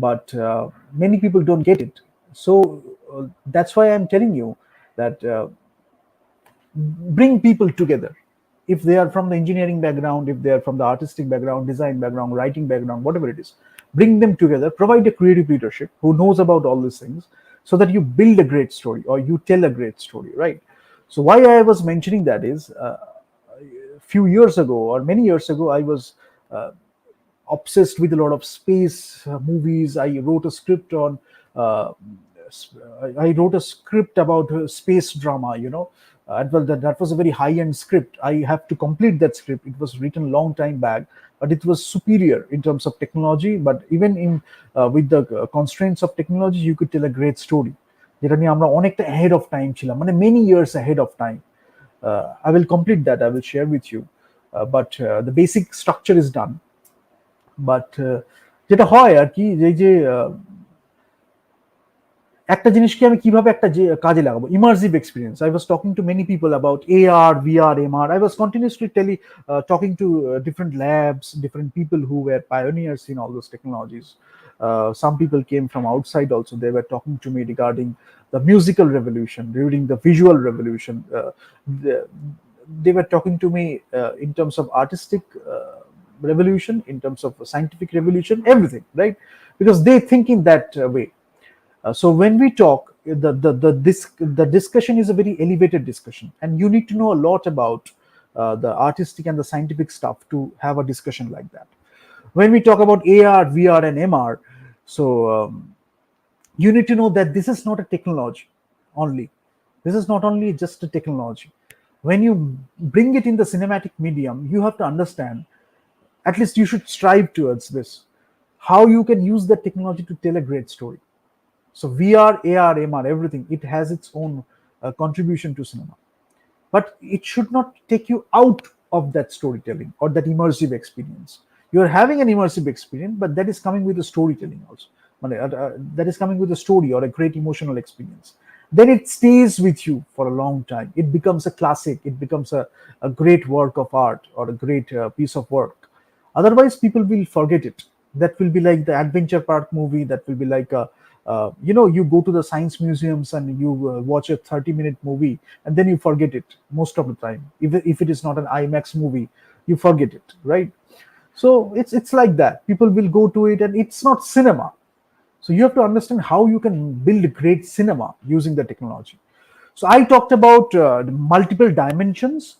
But many people don't get it. So that's why I'm telling you that bring people together. If they are from the engineering background, if they are from the artistic background, design background, writing background, whatever it is, bring them together, provide a creative leadership who knows about all these things, so that you build a great story or you tell a great story, right? So why I was mentioning that is a few years ago or many years ago, I was obsessed with a lot of space movies. I wrote a script on I wrote a script about space drama, and well, that was a very high-end script. I have to complete that script. It was written long time back, but it was superior in terms of technology. But even in with the constraints of technology, you could tell a great story. যেটা নিয়ে আমরা অনেকটা ahead of time ছিলাম, মানে many years ahead of time. I will complete that. I will share with you. But the basic structure is done. But যেটা হয় আর কি, যে একটা জিনিসকে আমি কিভাবে একটা কাজে লাগাবো, immersive experience. I was talking to many people about AR, VR, MR. I was continuously talking to different labs, different people who were pioneers in all those technologies. Some people came from outside also. They were talking to me regarding the musical revolution, during the visual revolution. They were talking to me in terms of artistic revolution, in terms of scientific revolution, everything, right? Because they think in that way. So when we talk, the discussion is a very elevated discussion, and you need to know a lot about the artistic and the scientific stuff to have a discussion like that. When we talk about AR, VR, and MR, So you need to know that this is not a technology only. This is not only just a technology. When you bring it in the cinematic medium, you have to understand, at least you should strive towards this, how you can use the technology to tell a great story. So VR, AR, MR, everything, it has its own contribution to cinema. But it should not take you out of that storytelling or that immersive experience. You're having an immersive experience, but that is coming with the storytelling also. That is coming with a story or a great emotional experience. Then it stays with you for a long time. It becomes a classic. It becomes a great work of art or a great piece of work. Otherwise, people will forget it. That will be like the adventure park movie. That will be like a, you go to the science museums and you watch a 30-minute movie, and then you forget it most of the time. If it is not an IMAX movie, you forget it, right? So it's like that. People will go to it, and it's not cinema. So you have to understand how you can build great cinema using the technology. So I talked about the multiple dimensions.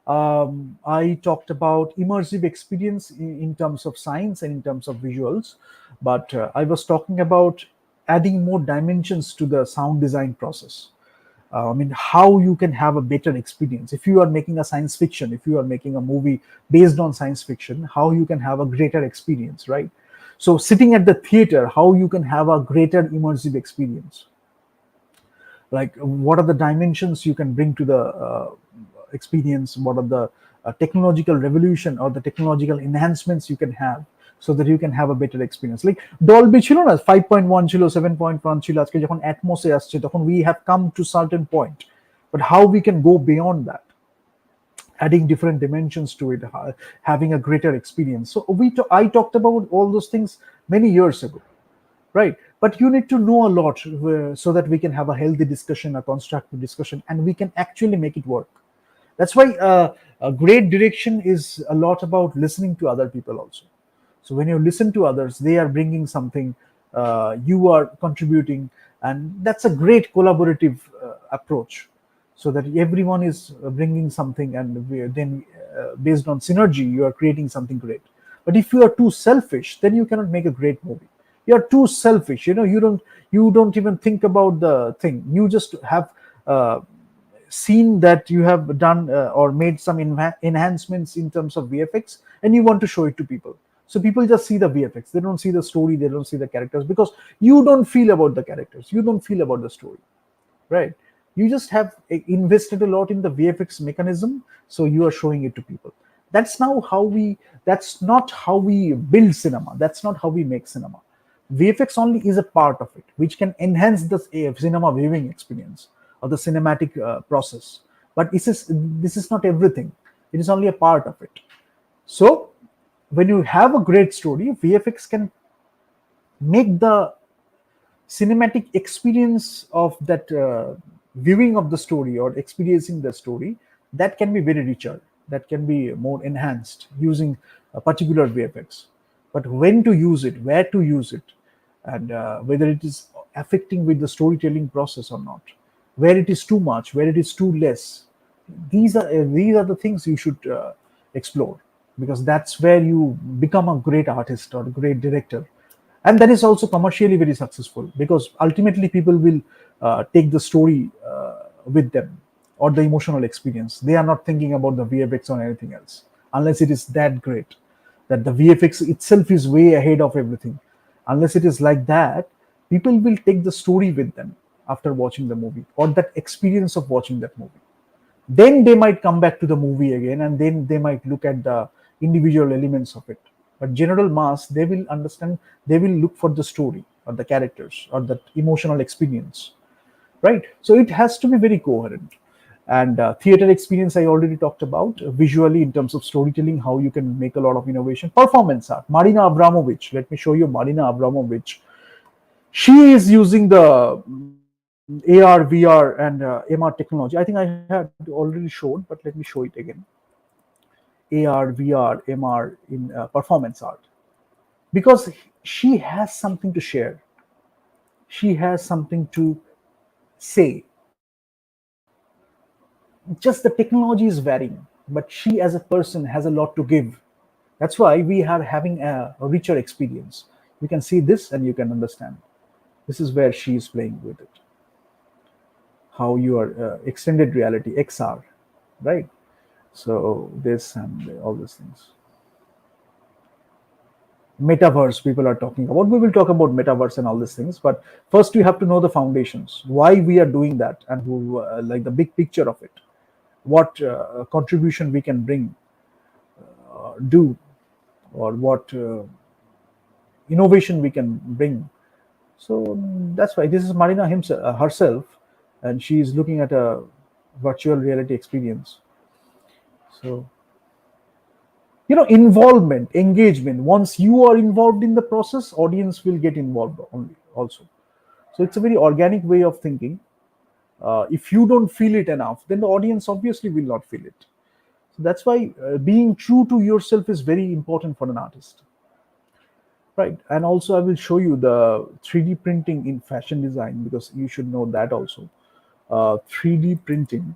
I talked about immersive experience in terms of science and in terms of visuals, but I was talking about adding more dimensions to the sound design process. I mean, how you can have a better experience. If you are making a science fiction, if you are making a movie based on science fiction, how you can have a greater experience, right? So, sitting at the theater, how you can have a greater immersive experience. Like, what are the dimensions you can bring to the experience? What are the technological revolution or the technological enhancements you can have so that you can have a better experience? Like Dolby ছিল না, 5.1 ছিল, 7.1 ছিল, আজকে যখন অ্যাটমসে আসছে তখন we have come to certain point, but how we can go beyond that, adding different dimensions to it, having a greater experience. So I talked about all those things many years ago, right? But you need to know a lot so that we can have a healthy discussion, a constructive discussion, and we can actually make it work. That's why a great direction is a lot about listening to other people also. So when you listen to others, they are bringing something, you are contributing, and that's a great collaborative approach. So that everyone is bringing something, and then based on synergy, you are creating something great. But if you are too selfish, then you cannot make a great movie. You are too selfish. You don't even think about the thing. You just have seen that you have done or made some enhancements in terms of VFX, and you want to show it to people. So people just see the VFX. They don't see the story. They don't see the characters because you don't feel about the characters. You don't feel about the story, right? You just have invested a lot in the VFX mechanism, so you are showing it to people. That's now how we. That's not how we build cinema. That's not how we make cinema. VFX only is a part of it, which can enhance the cinema viewing experience or the cinematic process. But this is not everything. It is only a part of it. So when you have a great story, VFX can make the cinematic experience of that viewing of the story or experiencing the story, that can be very richer, that can be more enhanced using a particular VFX. But when to use it, where to use it, and whether it is affecting with the storytelling process or not, where it is too much, where it is too less, these are the things you should explore, because that's where you become a great artist or a great director. And that is also commercially very successful, because ultimately people will take the story with them, or the emotional experience. They are not thinking about the VFX or anything else, unless it is that great that the VFX itself is way ahead of everything. Unless it is like that, people will take the story with them after watching the movie, or that experience of watching that movie. Then they might come back to the movie again, and then they might look at the individual elements of it. But general mass, they will understand, they will look for the story or the characters or the emotional experience, right? So it has to be very coherent. And theater experience, I already talked about. Visually, in terms of storytelling, how you can make a lot of innovation. Performance art, Marina Abramovich, let me show you Marina Abramovich. She is using the AR, VR, and MR technology. I think I had already shown, but let me show it again. AR, VR, MR in performance art, because she has something to share. She has something to say. Just the technology is varying, but she as a person has a lot to give. That's why we are having a richer experience. You can see this and you can understand. This is where she is playing with it. How your extended reality, XR, right? So this and all these things. Metaverse people are talking about. We will talk about metaverse and all these things, but first you have to know the foundations, why we are doing that, and who like the big picture of it, what contribution we can bring, do, or what innovation we can bring. So that's why this is Marina himself, herself, and she is looking at a virtual reality experience. So involvement, engagement. Once you are involved in the process, audience will get involved only also. So it's a very organic way of thinking. If you don't feel it enough, then the audience obviously will not feel it. So that's why being true to yourself is very important for an artist, right? And also I will show you the 3D printing in fashion design, because you should know that also. 3D printing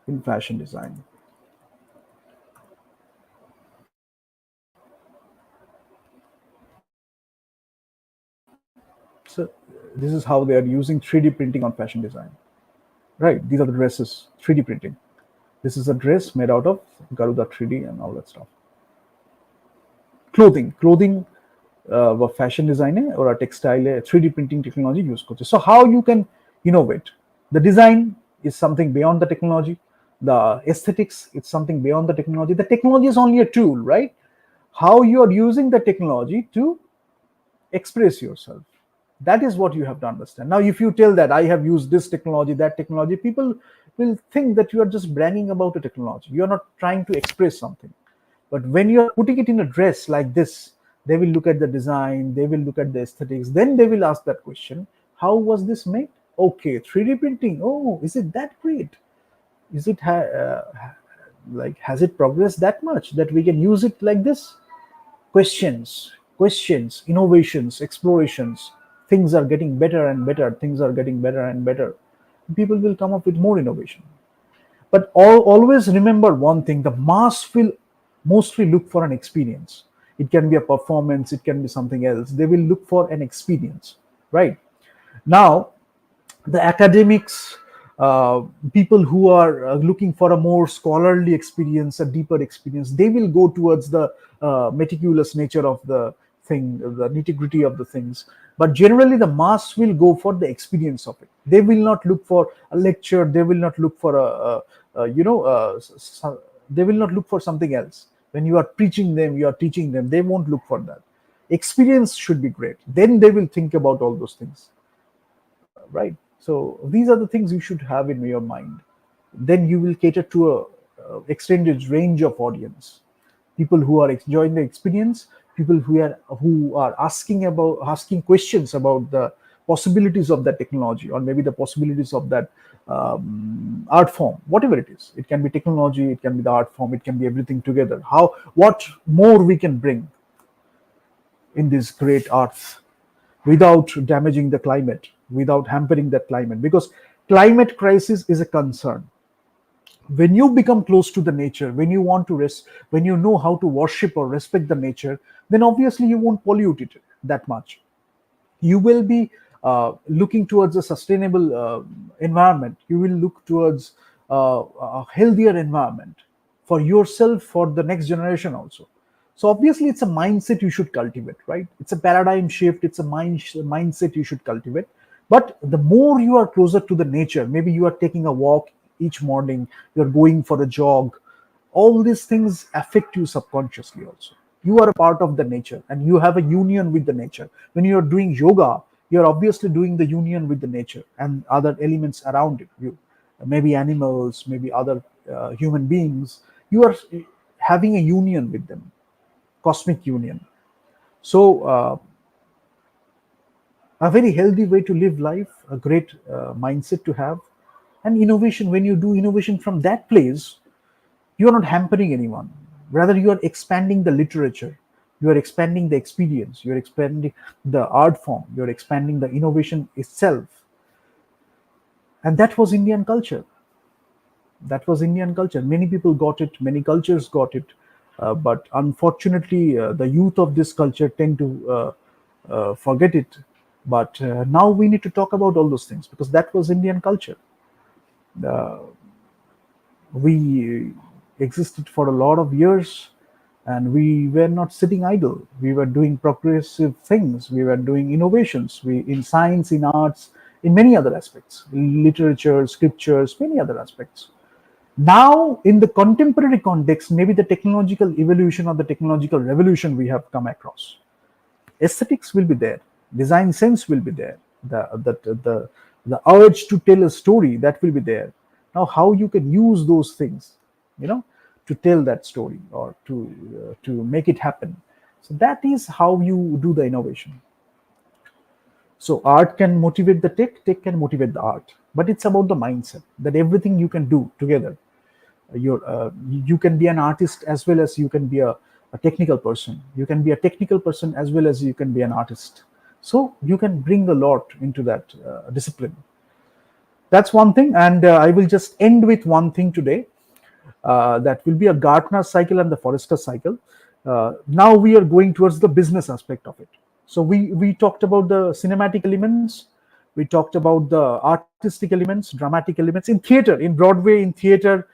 in fashion design. So this is how they are using 3D printing on fashion design, right? These are the dresses, 3D printing. This is a dress made out of Garuda 3D and all that stuff. Clothing বা fashion ডিজাইনে ওরা টেক্সটাইলে 3D printing technology use করছে. So how you can innovate? The design is something beyond the technology. The aesthetics, it's something beyond the technology. The technology is only a tool, right? How you are using the technology to express yourself, that is what you have to understand. Now if you tell that I have used this technology, that technology, people will think that you are just bragging about a technology. You are not trying to express something. But when you are putting it in a dress like this, they will look at the design, they will look at the aesthetics, then they will ask that question: how was this made? Okay, 3D printing, oh, is it that great? Is it like, has it progressed that much that we can use it like this? Questions, innovations, explorations. Things are getting better and better. Things are getting better and better. People will come up with more innovation. But always remember one thing: the mass will mostly look for an experience. It can be a performance, it can be something else. They will look for an experience, right? Now, the academics, people who are looking for a more scholarly experience, a deeper experience, they will go towards the meticulous nature of the thing, the nitty gritty of the things. But generally the mass will go for the experience of it. They will not look for a lecture, they will not look for they will not look for something else. When you are preaching them, you are teaching them, they won't look for that. Experience should be great, then they will think about all those things, right? So these are the things you should have in your mind. Then you will cater to a extended range of audience: people who are enjoying the experience, people who are asking questions about the possibilities of that technology, or maybe the possibilities of that art form, whatever it is. It can be technology, it can be the art form, it can be everything together. What more we can bring in this great arts without damaging the climate, without hampering that climate, because climate crisis is a concern. When you become close to the nature, when you want to rest, when you know how to worship or respect the nature, then obviously you won't pollute it that much. You will be looking towards a sustainable environment. You will look towards a healthier environment for yourself, for the next generation also. So obviously it's a mindset you should cultivate, right? It's a paradigm shift, it's a mindset you should cultivate. But the more you are closer to the nature, maybe you are taking a walk each morning, you're going for a jog, all these things affect you subconsciously also. You are a part of the nature and you have a union with the nature. When you are doing yoga, you're obviously doing the union with the nature and other elements around it. You, maybe animals, maybe other human beings, you are having a union with them, cosmic union. So a very healthy way to live life, a great mindset to have. And innovation, when you do innovation from that place, you are not hampering anyone. Rather, you are expanding the literature, you are expanding the experience, you are expanding the art form, you are expanding the innovation itself. And that was Indian culture. That was Indian culture. Many people got it, many cultures got it. but unfortunately, the youth of this culture tend to forget it. But now we need to talk about all those things because that was Indian culture. Uh, we existed for a lot of years and we were not sitting idle. We were doing progressive things, we were doing innovations, we in science, in arts, in many other aspects, literature, scriptures, many other aspects. Now in the contemporary context, maybe the technological evolution or the technological revolution we have come across, aesthetics will be there, design sense will be there, the urge to tell a story, that will be there. Now how you can use those things, you know, to tell that story or to make it happen, so that is how you do the innovation. So art can motivate the tech can motivate the art, but it's about the mindset that everything you can do together. You can be an artist as well as you can be a technical person. You can be a technical person as well as you can be an artist. So you can bring a lot into that discipline. That's one thing, and I will just end with one thing today. That will be a Gartner cycle and the Forrester cycle. Now we are going towards the business aspect of it. So we talked about the cinematic elements, we talked about the artistic elements, dramatic elements in theater, in Broadway, in theater,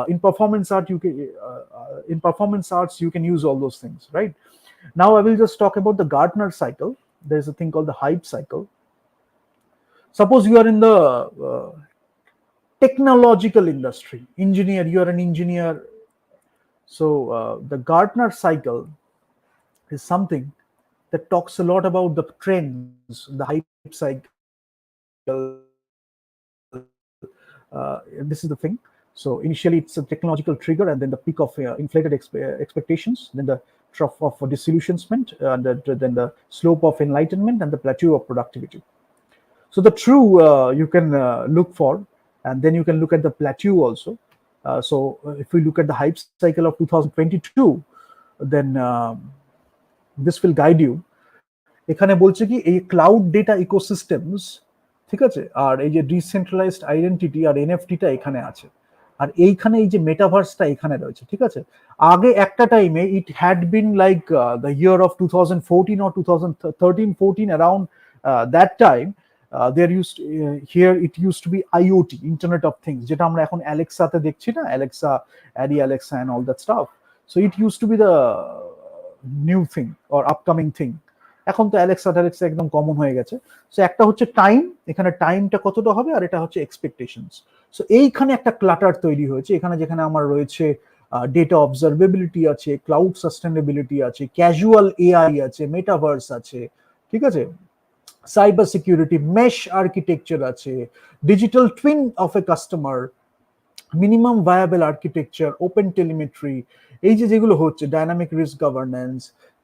in performance art. In performance arts you can use all those things, right? Now I will just talk about the Gartner cycle. There's a thing called the hype cycle. Suppose you are in the technological industry, engineer, you are an engineer. So the Gartner cycle is something that talks a lot about the trends, the hype cycle. This is the thing. So initially it's a technological trigger, and then the peak of inflated expectations, then the trough of disillusionment, and then the slope of enlightenment, and the plateau of productivity. So the true you can look for, and then you can look at the plateau also. So if we look at the hype cycle of 2022, then this will guide you. এখানে বলছে কি এই cloud data ecosystems, ঠিক আছে, আর এই যে decentralised identity আর এনএফটিটা এখানে আছে, আর এইখানে এই যে মেটাভার্সটা এখানে রয়েছে, ঠিক আছে। আগে একটা টাইমে it had been like the year of 2014 or 2013-14, around that time, there used here it used to be IoT, Internet of Things, যেটা আমরা এখন অ্যালেক্সাতে দেখছি না, Alexa, Adi Alexa and all that stuff. So it used to be the new thing or upcoming thing. এখন তো Alexa ট্যালেক্সা একদম common হয়ে গেছে। সো একটা হচ্ছে টাইম, এখানে টাইমটা কতটা হবে, আর এটা হচ্ছে এক্সপেকটেশনস। সো এইখানে একটা ক্লাটার তৈরি হয়েছে, এখানে যেখানে আমার রয়েছে ডেটা অবজারভেবিলিটি আছে, ক্লাউড সাস্টেনেবিলিটি আছে, ক্যাজুয়াল এআই আছে, মেটাভার্স আছে, ঠিক আছে, সাইবার সিকিউরিটি, মেশ আর্কিটেকচার আছে, digital twin of a customer, minimum viable architecture, open telemetry, এই যে যেগুলো হচ্ছে, ডাইনামিক রিস্ক গভর্নেন্স,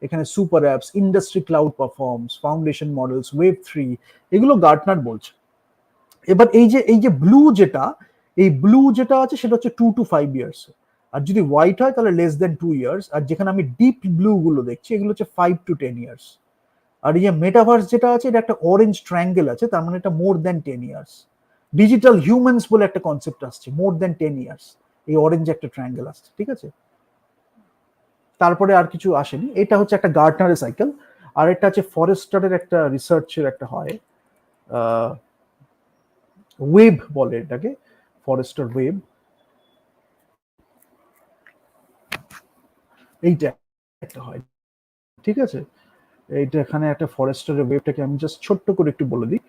এখানে super apps, industry cloud performs, foundation models, web 3, এগুলো গার্টনার বলছে। এবার এই যে ব্লু যেটা, এই ব্লু যেটা আছে সেটা হচ্ছে 2 to 5 years, আর যদি হোয়াইট হয় তাহলে less than 2 years, আর যেখানে আমি ডিপ ব্লু গুলো দেখছি এগুলো হচ্ছে 5 to 10 years। আর এই যে মেটাভার্স যেটা আছে এটা একটা অরেঞ্জ ট্রায়াঙ্গেল আছে, তার মানে এটা more than 10 years। Digital humans বলে একটা কনসেপ্ট আসছে, মোর দ্যান 10 years, এই অরেঞ্জ একটা ট্রায়াঙ্গেল আসছে, ঠিক আছে। তারপরে আর কিছু আসেনি। এটা হচ্ছে একটা গার্টনারের সাইকেল, আর এটা হচ্ছে ফরেস্টারের একটা রিসার্চের একটা হয়, ওয়েব বলে এটাকে, ফরেস্টার ওয়েব। এইটা একটা হয়, ঠিক আছে। এইটা এখানে একটা ফরেস্টারের ওয়েবটাকে আমি জাস্ট ছোট্ট করে একটু বলে দিই।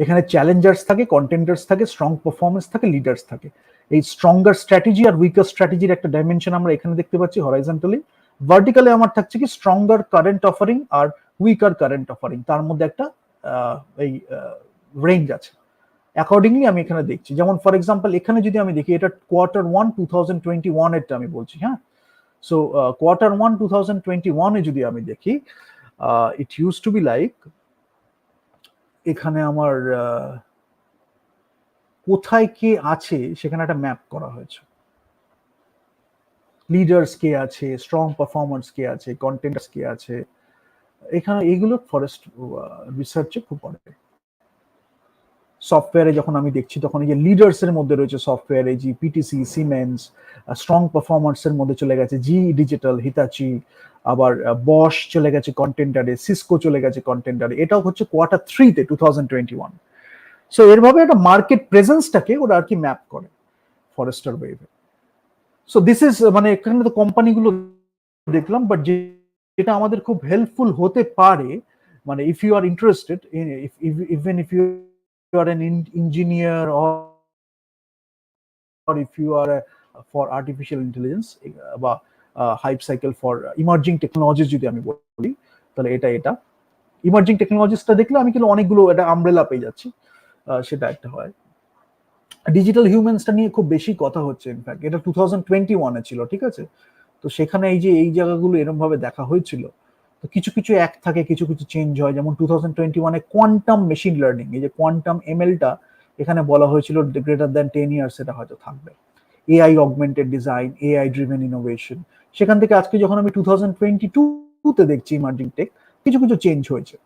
এখানে চ্যালেঞ্জার্স থাকে, কন্টেন্ডার্স থাকে, স্ট্রং পারফরমেন্স থাকে, লিডার্স থাকে। এই স্ট্রঙ্গার স্ট্র্যাটেজি আর উইকার স্ট্র্যাটেজির একটা ডাইমেনশন আমরা এখানে দেখতে পাচ্ছি হরাইজন্টালি। ভার্টিক্যালি আমার থাকছে কি স্ট্রঙ্গার কারেন্ট অফারিং আর উইকার কারেন্ট অফারিং, তার মধ্যে একটা এই রেঞ্জ আছে। অ্যাকর্ডিংলি আমি এখানে দেখছি, যেমন ফর এক্সাম্পল এখানে যদি আমি দেখি, এটা Q1 2021 এরটা আমি বলছি, হ্যাঁ। সো Q1 2021 এ যদি আমি দেখি, it use to be like, এখানে আমার কোথায় কে আছে সেখানে একটা ম্যাপ করা হয়েছে, লিডার্স কে আছে, স্ট্রং পারফরমার্স কে আছে, কন্টেন্টার্স কে আছে, এখানে এগুলো ফরেস্ট রিসার্চে খুব পড়ে। সফটওয়্যারে যখন আমি দেখছি তখন এই যে লিডার্সের মধ্যে রয়েছে সফটওয়্যারে জি পিটিসি, সিমেন্স, স্ট্রং পারফরমার্সের মধ্যে চলে গেছে জি ডিজিটাল, হিতাচি, আবার বশ চলে গেছে কন্টেন্টারে, সিসকো চলে গেছে কন্টেন্টারে। এটাও হচ্ছে কোয়ার্টার 3-তে 2021। সো এরভাবে একটা মার্কেট প্রেজেন্সটাকে ওরা আর কি ম্যাপ করে ফরেস্টার ওয়েভে। সো দিস ইজ মানে এখানে তো কোম্পানিগুলো দেখলাম, বাট যেটা আমাদের খুব হেল্পফুল হতে পারে, মানে if you are interested even if you are an engineer or if you are for artificial intelligence বা hype cycle for emerging technologies যদি আমি বলি, তাহলে এটা ইমার্জিং টেকনোলজিসটা দেখলে আমি কিন্তু অনেকগুলো এটা আমব্রেলা পেয়ে যাচ্ছি। সেটা একটা হয়। ডিজিটাল হিউম্যানসটা নিয়ে খুব বেশি কথা হচ্ছে, ইনফ্যাক্ট এটা 2021-এ ছিল, ঠিক আছে। তো সেখানে এই যে এই জায়গাগুলো এরকম ভাবে দেখা হয়েছিল, তো কিছু কিছু এক থাকে, কিছু কিছু চেঞ্জ হয়। যেমন 2021-এ কোয়ান্টাম মেশিন লার্নিং, এই যে কোয়ান্টাম এমএলটা এখানে বলা হয়েছিল গ্রেটার দ্যান 10 ইয়ার্স এটা হয়তো থাকবে। AI augmented design, AI driven innovation, সেখান থেকে আজকে যখন আমি 2022-তে দেখছি ইমার্জিং টেক, কিছু কিছু চেঞ্জ হয়েছে।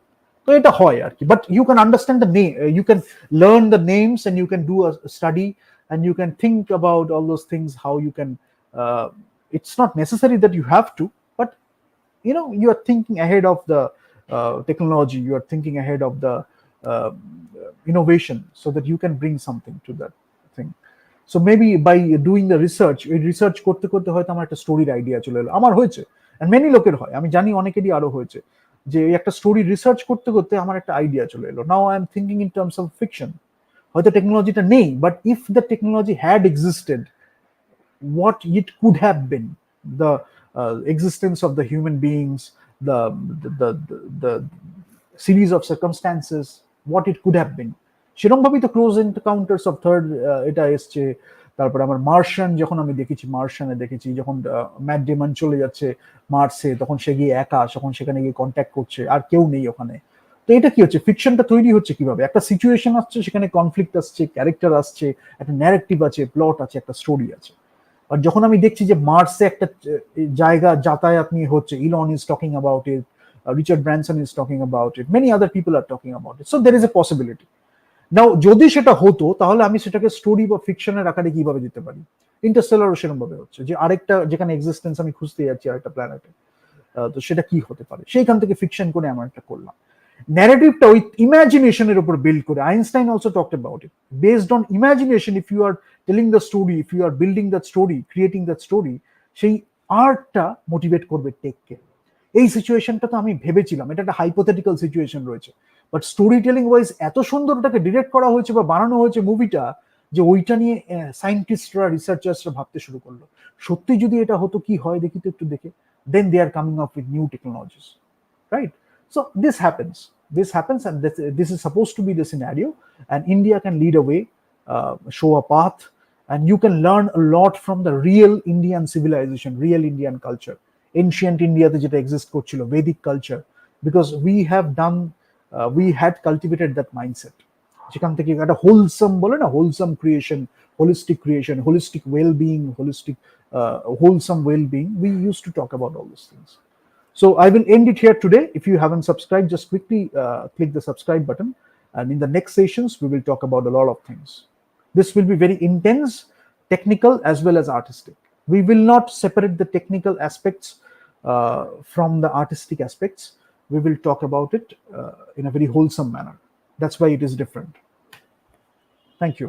তো এটা হয় আর কি, but you can understand the name, you can learn the names and you can do a study and you can think about all those things, how you can it's not necessary that you have to, but you know, you are thinking ahead of the technology, you are thinking ahead of the uh, innovation, so that you can bring something to that thing. So maybe by doing the research, এই research করতে করতে হয়তো আমার একটা স্টোরির idea চলে এলো, আমার হয়েছে, and many লোকের হয়, আমি জানি অনেকেরই আরো হয়েছে, যে একটা স্টোরি রিসার্চ করতে করতে আমার একটা আইডিয়া চলে এলো, now I am thinking in terms of fiction. হয়তো টেকনোলজিটা নেই, but if the technology had existed, what it could have been, the existence of the human beings, the series of circumstances, what it could have been, সেরকম ভাবেই তো close encounters of third এটা এসছে। তারপরে আমার Martian যখন আমি দেখেছি, মার্শিয়ানে দেখেছি যখন ম্যাট ডেমন চলে যাচ্ছে মার্সে, তখন সে গিয়ে একা, তখন সেখানে গিয়ে কন্ট্যাক্ট করছে, আর কেউ নেই ওখানে। তো এটা কি হচ্ছে, ফিকশনটা তৈরি হচ্ছে কিভাবে, একটা সিচুয়েশন আসছে, সেখানে কনফ্লিক্ট আসছে, ক্যারেক্টার আসছে, একটা ন্যারেটিভ আছে, প্লট আছে, একটা স্টোরি আছে। আর যখন আমি দেখছি যে মার্সে একটা জায়গা যাতায়াত নিয়ে হচ্ছে, Elon is talking about it, Richard Branson is talking about it, many other people are talking about it, so there is a possibility. Now যদি সেটা হতো, তাহলে আমি সেটাকে স্টোরি বা ফিকশনের আকারে কিভাবে দিতে পারি। ইন্টারস্টেলারও সেরকম ভাবে হচ্ছে, যে আরেকটা যেখানে এক্সিস্টেন্স আমি খুঁজতে যাচ্ছি আরেকটা প্ল্যানেটে, তো সেটা কি হতে পারে, সেইখান থেকে ফিকশন করে আমরা একটা করলাম। ন্যারেটিভটা উইথ ইমাজিনেশনের উপর বিল্ড করে, Einstein also talked about it, based on imagination, if you are telling the story, if you are building that story, creating that story, সেই আর্টটা মোটিভেট করবে টেককে। এই সিচুয়েশনটা তো আমি ভেবেছিলাম, এটা একটা হাইপোথেটিক্যাল সিচুয়েশন রয়েছে, বাট স্টোরি টেলিং ওয়াইজ এত সুন্দর ওটাকে ডিরেক্ট করা হয়েছে বা বানানো হয়েছে মুভিটা, যে ওইটা নিয়ে সায়েন্টিস্টরা, রিসার্চার্সরা ভাবতে শুরু করলো, সত্যি যদি এটা হতো কি হয় দেখি তো একটু দেখে, then they are coming up with new technologies, right? So this happens, and this is supposed to be the scenario, and India can lead a way, show a path, and you can learn a lot from the real Indian civilization, real Indian culture, ancient India যেটা exist করছিল, Vedic culture, because we had cultivated that mindset, যেখান থেকে একটা wholesome বলে না, wholesome creation, holistic well-being, holistic wholesome well-being, we used to talk about all these things. So I will end it here today. If you haven't subscribed, just quickly click the subscribe button, and in the next sessions we will talk about a lot of things. This will be very intense, technical as well as artistic. We will not separate the technical aspects from the artistic aspects. We will talk about it in a very wholesome manner. That's why it is different. Thank you.